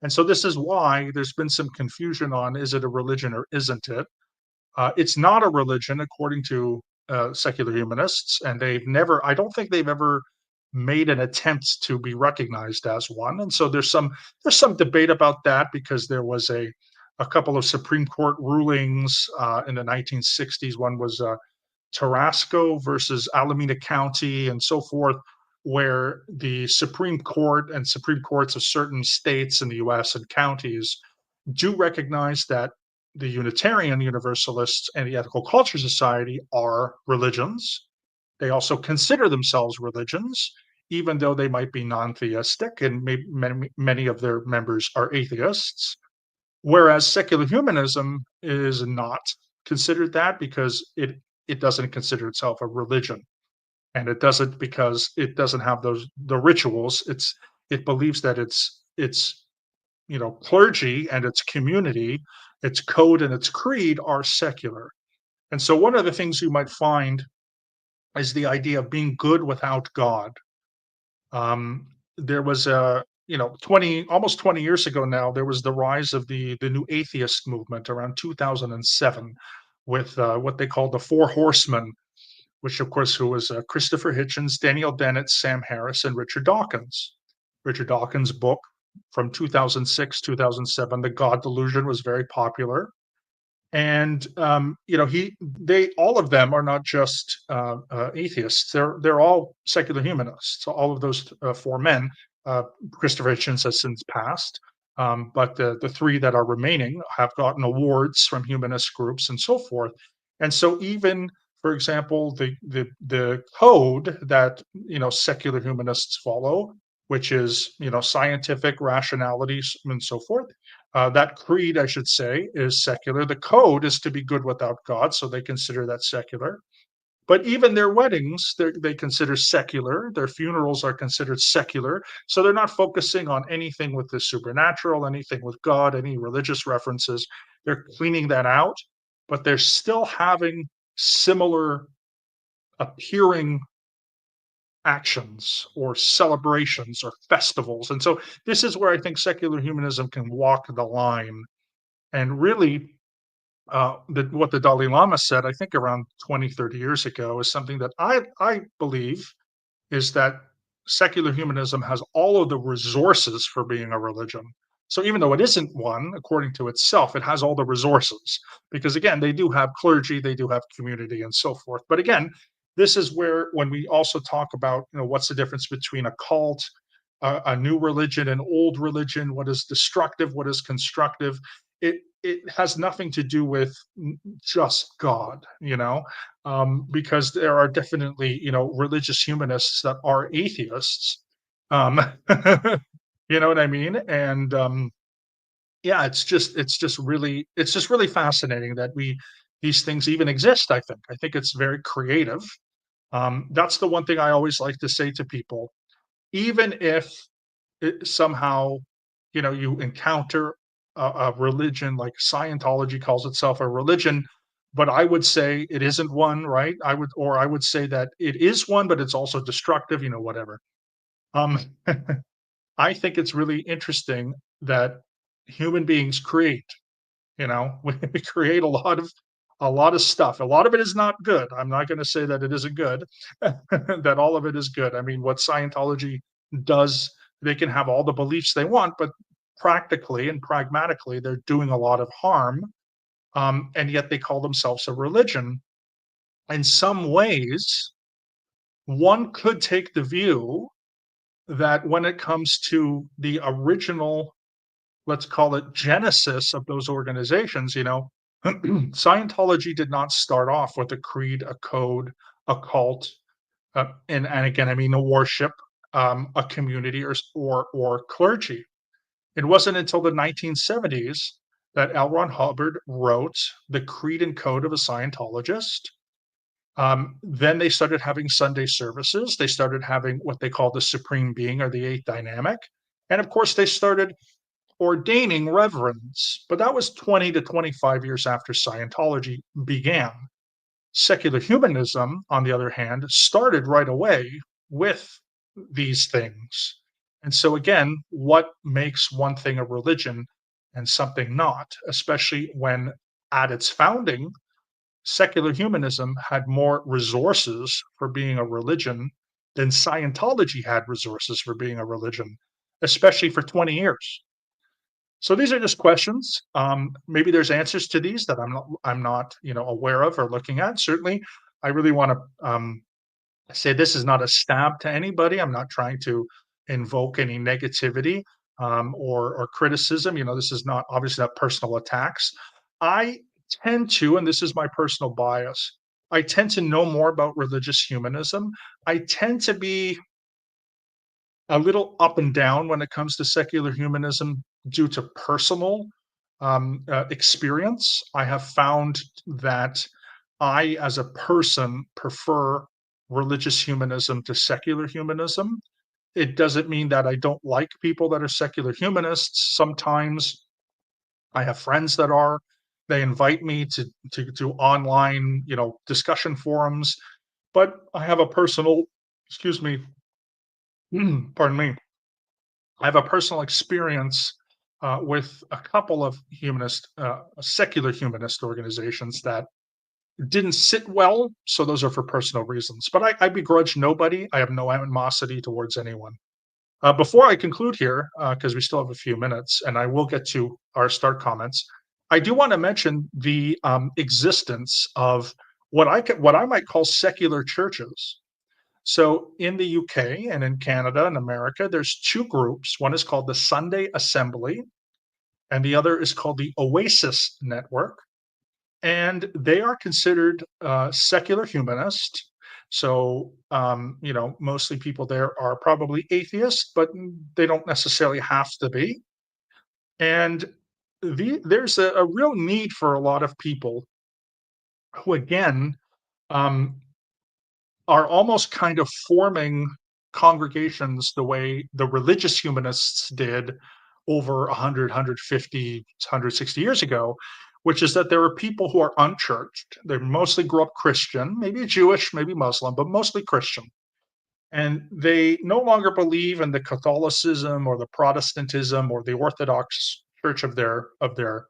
And so this is why there's been some confusion on, is it a religion or isn't it? It's not a religion according to secular humanists, and I don't think they've ever made an attempt to be recognized as one. And so there's some debate about that, because there was a couple of Supreme Court rulings in the 1960s. One was Tarasco versus Alameda County and so forth, where the Supreme Court and Supreme Courts of certain states in the US and counties do recognize that the Unitarian Universalists and the Ethical Culture Society are religions. They also consider themselves religions, even though they might be non theistic, and many of their members are atheists. Whereas secular humanism is not considered that, because it doesn't consider itself a religion, and it doesn't, because it doesn't have the rituals. It believes that its clergy and its community, its code and its creed are secular. And so one of the things you might find is the idea of being good without God. There was a 20 almost 20 years ago now, there was the rise of the new atheist movement around 2007, with what they called the Four Horsemen, which of course, who was Christopher Hitchens, Daniel Dennett, Sam Harris, and Richard Dawkins. Richard Dawkins' book from 2006, 2007, The God Delusion, was very popular. And they all of them are not just atheists. They're all secular humanists. So all of those four men. Christopher Hitchens has since passed, but the three that are remaining have gotten awards from humanist groups and so forth. And so even, for example, the code that secular humanists follow, which is scientific rationality and so forth, that creed, I should say, is secular. The code is to be good without God, so they consider that secular. But even their weddings, they consider secular. Their funerals are considered secular. So they're not focusing on anything with the supernatural, anything with God, any religious references. They're cleaning that out, but they're still having similar appearing actions or celebrations or festivals. And so this is where I think secular humanism can walk the line. And really, what the Dalai Lama said, I think around 20, 30 years ago, is something that I believe, is that secular humanism has all of the resources for being a religion. So even though it isn't one, according to itself, it has all the resources because again, they do have clergy, they do have community, and so forth. But again, this is where when we also talk about what's the difference between a cult, a new religion, an old religion, what is destructive, what is constructive. It has nothing to do with just God, because there are definitely religious humanists that are atheists. Um, you know what I mean? And yeah, it's just really fascinating that these things even exist. I think it's very creative. That's the one thing I always like to say to people, even if somehow you encounter a religion like Scientology calls itself a religion, but I would say it isn't one, right? I would say that it is one, but it's also destructive, whatever. um I think it's really interesting that human beings create. We create a lot of stuff. A lot of it is not good. I'm not going to say that it isn't good. That all of it is good. I mean, what Scientology does, they can have all the beliefs they want, but practically and pragmatically, they're doing a lot of harm. And yet they call themselves a religion. In some ways, one could take the view that when it comes to the original, let's call it genesis of those organizations, Scientology did not start off with a creed, a code, a cult, and again, I mean a worship, a community, or clergy. It wasn't until the 1970s that L. Ron Hubbard wrote the creed and code of a Scientologist. Then they started having Sunday services. They started having what they call the supreme being or the eighth dynamic. And of course, they started ordaining reverends, but that was 20 to 25 years after Scientology began. Secular humanism, on the other hand, started right away with these things. And so, again, what makes one thing a religion and something not, especially when at its founding, secular humanism had more resources for being a religion than Scientology had resources for being a religion, especially for 20 years. So these are just questions. Maybe there's answers to these that I'm not aware of or looking at. Certainly, I really want to say this is not a stab to anybody. I'm not trying to invoke any negativity or criticism. This is not obviously not personal attacks. I tend to, and this is my personal bias, I tend to know more about religious humanism. I tend to be a little up and down when it comes to secular humanism due to personal experience. I have found that I, as a person, prefer religious humanism to secular humanism. It doesn't mean that I don't like people that are secular humanists. Sometimes I have friends that are. They invite me to online, discussion forums. But I have a personal, excuse me, pardon me, I have a personal experience with a couple of secular humanist organizations that didn't sit well. So those are for personal reasons. But I begrudge nobody. I have no animosity towards anyone. Before I conclude here, because we still have a few minutes, and I will get to our start comments, I do want to mention the existence of what I might call secular churches. So in the UK and in Canada and America, there's two groups. One is called the Sunday Assembly, and the other is called the Oasis Network. And they are considered secular humanist. So, mostly people there are probably atheists, but they don't necessarily have to be. And there's a real need for a lot of people who, again, um, are almost kind of forming congregations the way the religious humanists did over 100, 150, 160 years ago, which is that there are people who are unchurched. They mostly grew up Christian, maybe Jewish, maybe Muslim, but mostly Christian. And they no longer believe in the Catholicism or the Protestantism or the Orthodox Church of their of their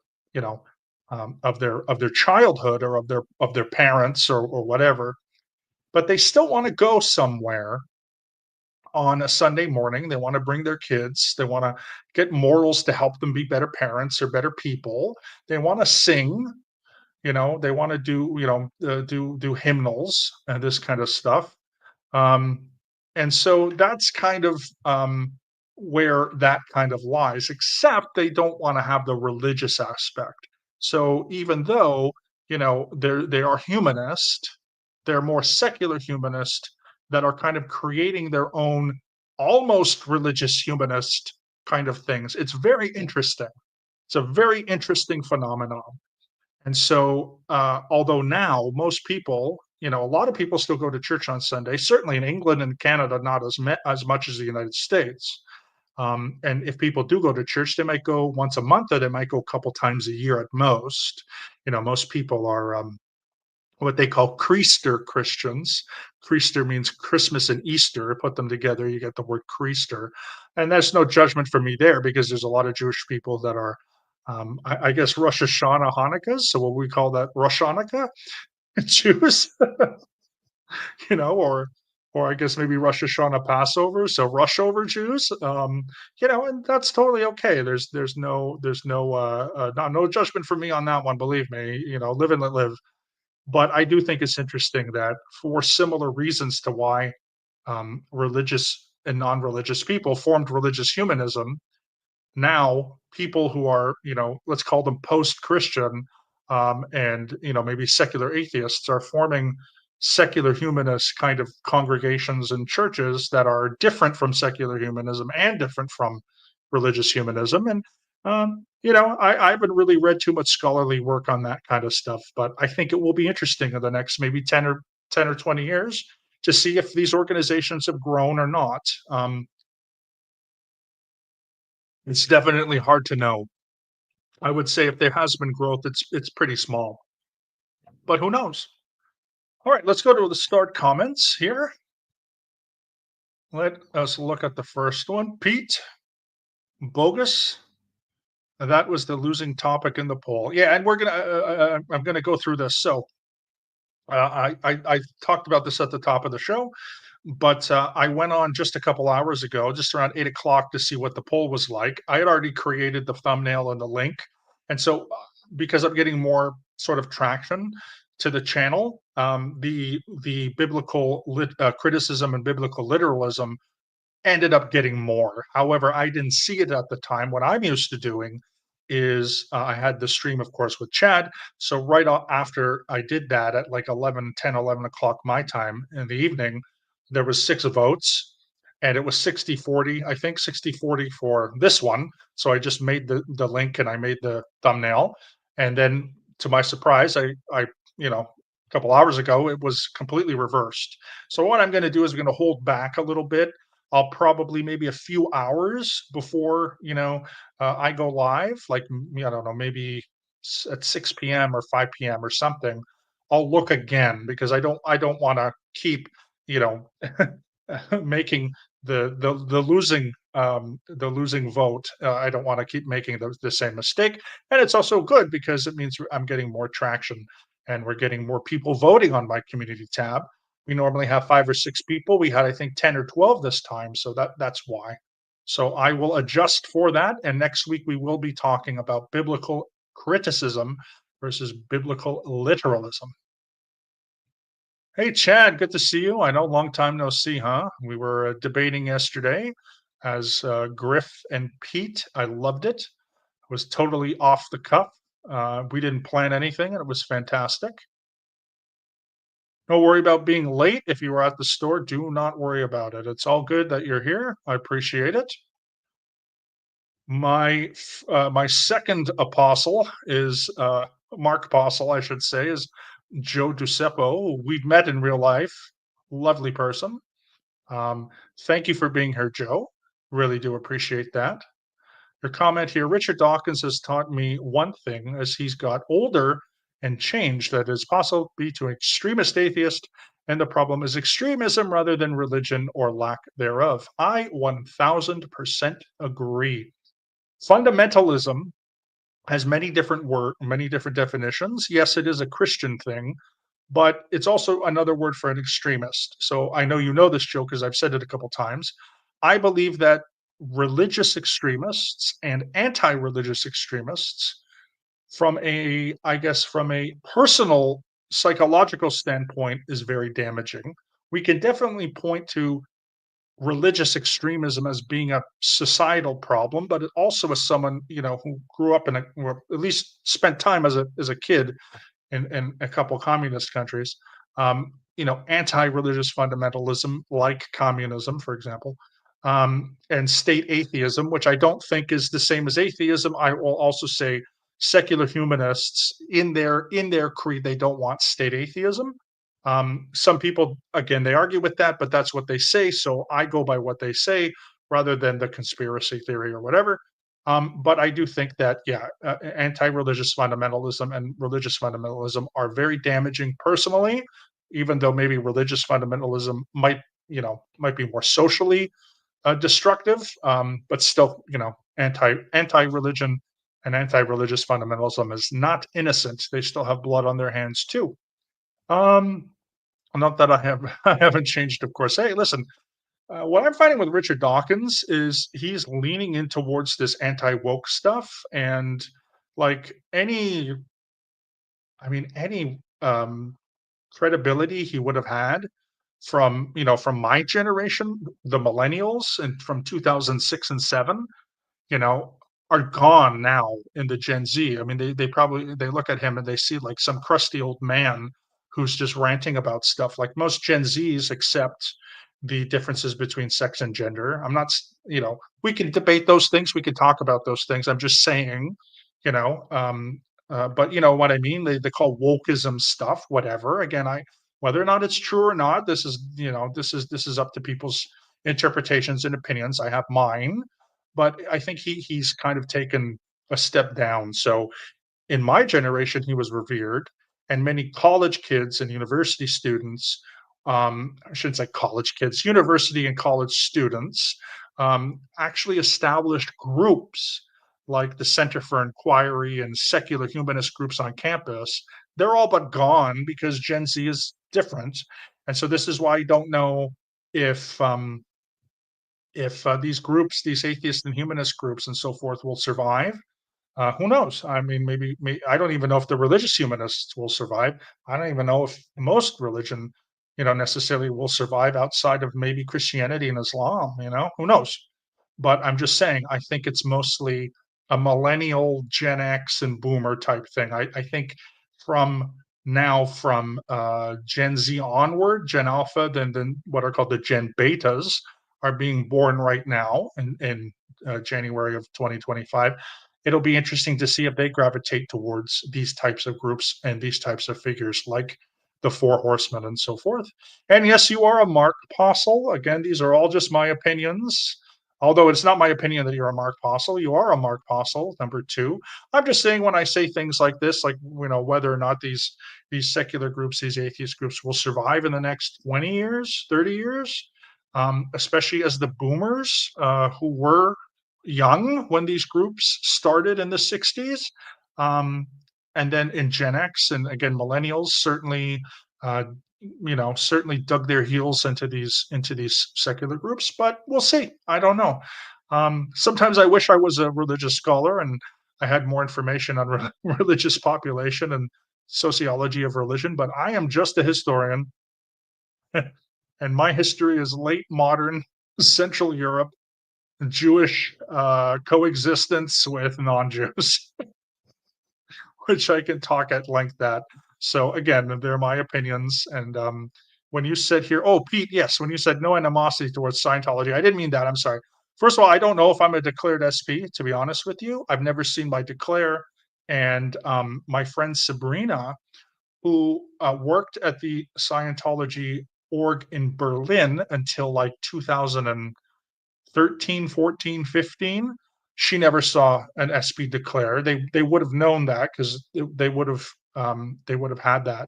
childhood or of their parents or whatever, but they still want to go somewhere on a Sunday morning. They want to bring their kids. They want to get morals to help them be better parents or better people. They want to sing. They want to do do hymnals and this kind of stuff. Um, and so that's kind of where that kind of lies, except they don't want to have the religious aspect. So even though, they are humanist, they're more secular humanist that are kind of creating their own almost religious humanist kind of things. It's very interesting. It's a very interesting phenomenon. And so, although now most people, a lot of people still go to church on Sunday, certainly in England and Canada, not as much as the United States. And if people do go to church, they might go once a month, or they might go a couple times a year at most. Most people are what they call Creaster Christians. Creaster means Christmas and Easter. Put them together, you get the word Creaster. And there's no judgment for me there, because there's a lot of Jewish people that are, I guess, Rosh Hashanah Hanukkah. So what we call that Rosh Hanukkah Jews, or I guess maybe Rosh Hashanah Passover. So Rushover Jews, and that's totally okay. There's no judgment for me on that one. Believe me, live and let live. But I do think it's interesting that for similar reasons to why religious and non-religious people formed religious humanism, now people who are, let's call them post-Christian, and maybe secular atheists, are forming secular humanist kind of congregations and churches that are different from secular humanism and different from religious humanism. And I haven't really read too much scholarly work on that kind of stuff, but I think it will be interesting in the next maybe 10 or 20 years to see if these organizations have grown or not. It's definitely hard to know. I would say if there has been growth, it's pretty small, but who knows? All right, let's go to the start comments here. Let us look at the first one. Pete, bogus. That was the losing topic in the poll. Yeah, and I'm gonna go through this. So I talked about this at the top of the show, but I went on just a couple hours ago, just around 8 o'clock, to see what the poll was like. I had already created the thumbnail and the link, and so because I'm getting more sort of traction to the channel, the biblical criticism and biblical literalism ended up getting more. However, I didn't see it at the time. What I'm used to doing is I had the stream, of course, with Chad. So right after I did that at like 11 o'clock my time in the evening, there was 6 votes, and it was 60-40, I think 60-40 for this one. So I just made the link and I made the thumbnail. And then to my surprise, I a couple hours ago, it was completely reversed. So what I'm going to do is I'm going to hold back a little bit. I'll probably maybe a few hours before I go live, like I don't know, maybe at 6 p.m. or 5 p.m. or something. I'll look again, because I don't want to keep you know making the losing vote. I don't want to keep making the same mistake, and it's also good because it means I'm getting more traction and we're getting more people voting on my community tab. We normally have 5 or 6 people. We had, I think, 10 or 12 this time, so that's why. So I will adjust for that, and next week we will be talking about biblical criticism versus biblical literalism. Hey, Chad, good to see you. I know, long time no see, huh? We were debating yesterday as Griff and Pete. I loved it. It was totally off the cuff. We didn't plan anything, and it was fantastic. Don't worry about being late. If you were at the store, do not worry about it. It's all good that you're here. I appreciate it. My second apostle is Mark Apostle, I should say, is Joe Ducepo. We've met in real life. Lovely person. Thank you for being here, Joe. Really do appreciate that. Your comment here, Richard Dawkins has taught me one thing as he's got older and changed, that it's possible to be to extremist atheist, and the problem is extremism rather than religion or lack thereof. I 1000% agree. Fundamentalism has many different definitions. Yes, it is a Christian thing, but it's also another word for an extremist. So I know you know this, Joe, because I've said it a couple times. I believe that religious extremists and anti-religious extremists, from a, I guess, from a personal psychological standpoint, is very damaging. We can definitely point to religious extremism as being a societal problem, but it also as someone, who grew up in a, or at least spent time as a kid in a couple communist countries, anti-religious fundamentalism like communism, for example, and state atheism, which I don't think is the same as atheism. I will also say secular humanists, in their creed, they don't want state atheism. Some people, again, they argue with that, but that's what they say. So I go by what they say rather than the conspiracy theory or whatever. But I do think that, yeah, anti-religious fundamentalism and religious fundamentalism are very damaging personally, even though maybe religious fundamentalism might be more socially destructive, but still, anti-religion and anti-religious fundamentalism is not innocent. They still have blood on their hands too. Um, Not that I have I haven't changed, of course. Hey, listen, what I'm finding with Richard Dawkins is he's leaning in towards this anti-woke stuff, and like any credibility he would have had from my generation, the millennials, and from 2006 and 7, you know, are gone now in the Gen Z. I mean, they probably they look at him and they see like some crusty old man who's just ranting about stuff. Like most Gen Zs accept the differences between sex and gender. I'm not, we can debate those things. We can talk about those things. I'm just saying, you know, um, but you know what I mean. They call wokeism stuff, whatever. Again, whether or not it's true or not, this is up to people's interpretations and opinions. I have mine, but I think he's kind of taken a step down. So in my generation, he was revered, and many college kids and university students, I shouldn't say college kids, university and college students, actually established groups like the Center for Inquiry and secular humanist groups on campus. They're all but gone because Gen Z is different. And so this is why I don't know if these groups, these atheist and humanist groups and so forth, will survive. Who knows? I mean, maybe I don't even know if the religious humanists will survive. I don't even know if most religion, necessarily will survive outside of maybe Christianity and Islam. Who knows? But I'm just saying, I think it's mostly a millennial, Gen X, and Boomer type thing. I think from Gen Z onward, Gen Alpha, then what are called the Gen Betas are being born right now in January of 2025. It'll be interesting to see if they gravitate towards these types of groups and these types of figures like the Four Horsemen and so forth. And yes, you are a Mark Apostle. Again, these are all just my opinions. Although it's not my opinion that you're a Mark Apostle, you are a Mark Apostle, number two. I'm just saying, when I say things like this, like, whether or not these secular groups, these atheist groups, will survive in the next 20 years, 30 years, especially as the boomers, who were young when these groups started in the 60s, um, and then in Gen X and again millennials uh, certainly dug their heels into these secular groups. But we'll see. I don't know. Sometimes I wish I was a religious scholar and I had more information on religious population and sociology of religion, but I am just a historian, and my history is late modern Central Europe, Jewish coexistence with non-Jews, which I can talk at length at. So again, they're my opinions. And when you said here, oh, Pete, yes, when you said no animosity towards Scientology, I didn't mean that. I'm sorry. First of all, I don't know if I'm a declared SP, to be honest with you. I've never seen my declare. And my friend Sabrina, who worked at the Scientology org in Berlin until like 2013, 14, 15, she never saw an SP declare. They would have known that because they would have had that.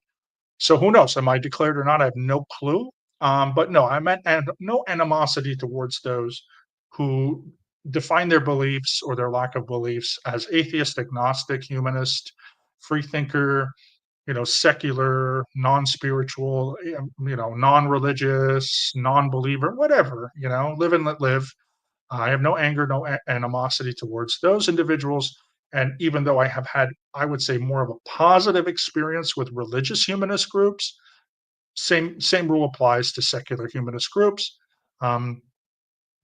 So who knows? Am I declared or not? I have no clue. But no, I meant and no animosity towards those who define their beliefs or their lack of beliefs as atheist, agnostic, humanist, free thinker, secular, non-spiritual, non-religious, non-believer, whatever, live and let live. I have no anger, no animosity towards those individuals. And even though I have had, I would say, more of a positive experience with religious humanist groups, same rule applies to secular humanist groups. Um,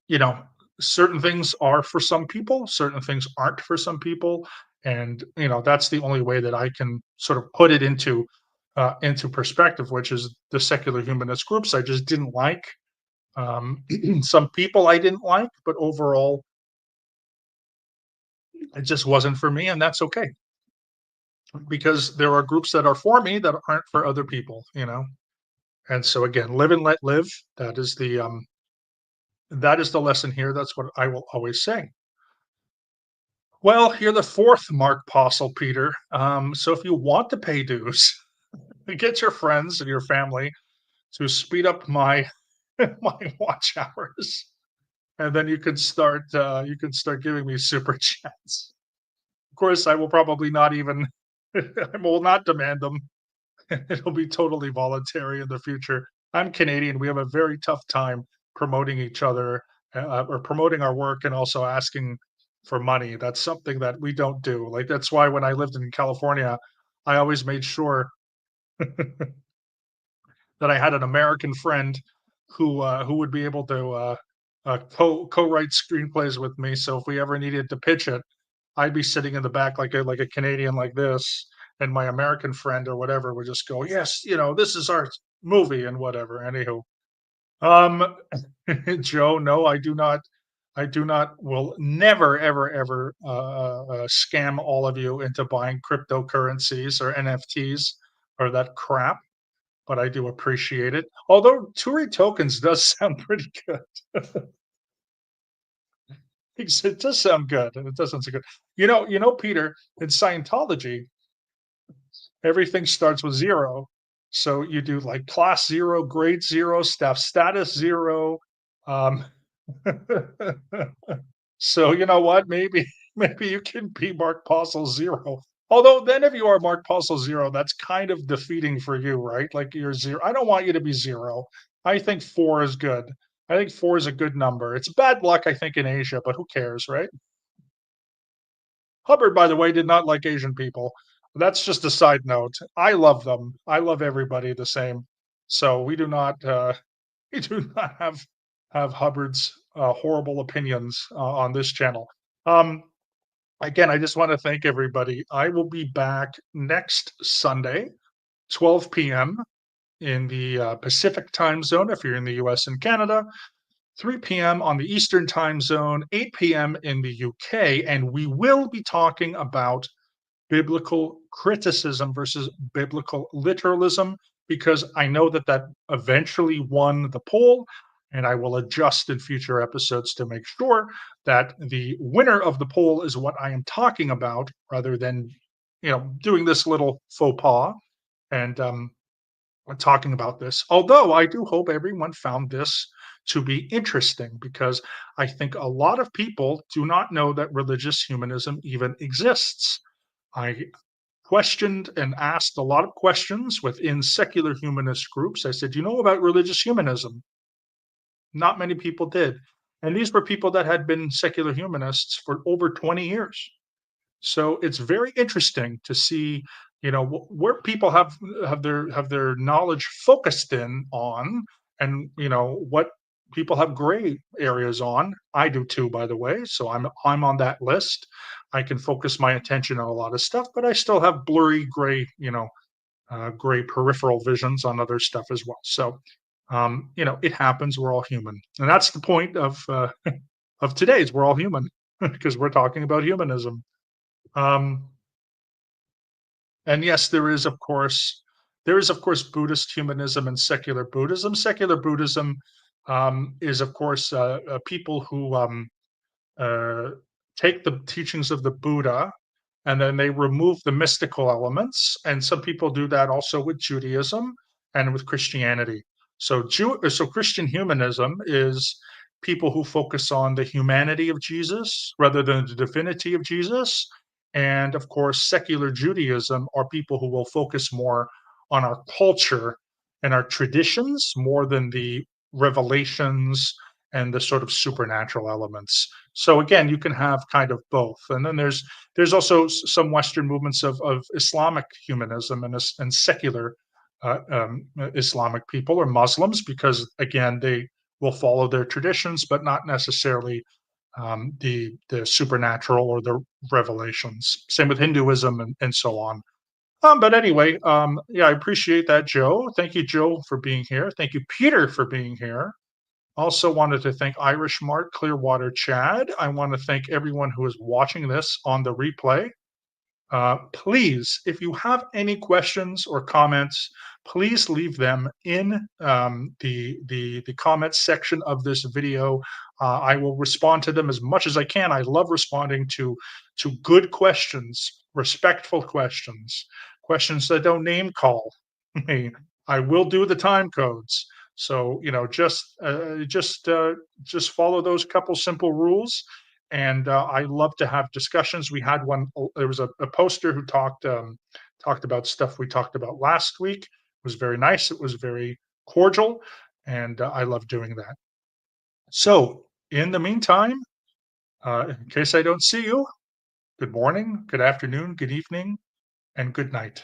you know, certain things are for some people, certain things aren't for some people, and that's the only way that I can sort of put it into perspective, which is the secular humanist groups I just didn't like. Some people I didn't like, but overall, it just wasn't for me, and that's okay because there are groups that are for me that aren't for other people. And so again, live and let live. That is the lesson here. That's what I will always say. Well, you're the fourth Mark Apostle, Peter. So if you want to pay dues, get your friends and your family to speed up my my watch hours, and then you can start giving me super chats. Of course, I will probably not even I will not demand them. It'll be totally voluntary in the future. I'm Canadian. We have a very tough time promoting each other or promoting our work and also asking for money. That's something that we don't do. Like, that's why when I lived in California, I always made sure that I had an American friend who would be able to co-write screenplays with me. So if we ever needed to pitch it, I'd be sitting in the back like a Canadian like this, and my American friend or whatever would just go, "Yes, this is our movie," and whatever. Anywho, um, Joe, no, I do not. I do not. Will never, ever, ever scam all of you into buying cryptocurrencies or NFTs or that crap. But I do appreciate it. Although Turi tokens does sound pretty good. It does sound good. It does sound so good. Peter, in Scientology, everything starts with zero. So you do like class zero, grade zero, staff status zero. Um, so you know what? Maybe maybe you can be Mark Postle zero. Although then if you are Mark Postle zero, that's kind of defeating for you, right? Like you're zero. I don't want you to be zero. I think four is good. I think four is a good number. It's bad luck, I think, in Asia, but who cares, right? Hubbard, by the way, did not like Asian people. That's just a side note. I love them. I love everybody the same. So we do not we do not have Hubbard's horrible opinions on this channel. Um, Again, I just want to thank everybody. I will be back next Sunday, 12 p.m. in the Pacific time zone if you're in the US and Canada, 3 p.m. on the Eastern time zone, 8 p.m. in the UK, and we will be talking about biblical criticism versus biblical literalism because I know that eventually won the poll, and I will adjust in future episodes to make sure that the winner of the poll is what I am talking about rather than doing this little faux pas and talking about this. Although I do hope everyone found this to be interesting because I think a lot of people do not know that religious humanism even exists. I questioned and asked a lot of questions within secular humanist groups. I said, "You know about religious humanism?" Not many people did. And these were people that had been secular humanists for over 20 years. So it's very interesting to see, where people have their knowledge focused in on, and what people have gray areas on. I do too, by the way. So I'm on that list. I can focus my attention on a lot of stuff, but I still have blurry gray, gray peripheral visions on other stuff as well. So, it happens. We're all human, and that's the point of today's. We're all human because we're talking about humanism. Um, and yes, there is of course Buddhist humanism and secular Buddhism. Secular Buddhism is of course people who uh, take the teachings of the Buddha and then they remove the mystical elements. And some people do that also with Judaism and with Christianity. So Christian humanism is people who focus on the humanity of Jesus rather than the divinity of Jesus, and of course, secular Judaism are people who will focus more on our culture and our traditions more than the revelations and the sort of supernatural elements. So again, you can have kind of both. And then there's also some Western movements of Islamic humanism and secular Islamic people or Muslims, because again, they will follow their traditions, but not necessarily the supernatural or the revelations. Same with Hinduism and so on. But anyway, yeah, I appreciate that, Joe. Thank you, Joe, for being here. Thank you, Peter, for being here. Also wanted to thank Irish Mart, Clearwater Chad. I want to thank everyone who is watching this on the replay. Please, if you have any questions or comments, please leave them in the comments section of this video. I will respond to them as much as I can. I love responding to good questions, respectful questions, questions that don't name call me. I will do the time codes. So just follow those couple simple rules, and I love to have discussions. We had one. There was a poster who talked about stuff we talked about last week. It was very nice. It was very cordial, and I love doing that. So, in the meantime, in case I don't see you, good morning, good afternoon, good evening, and good night.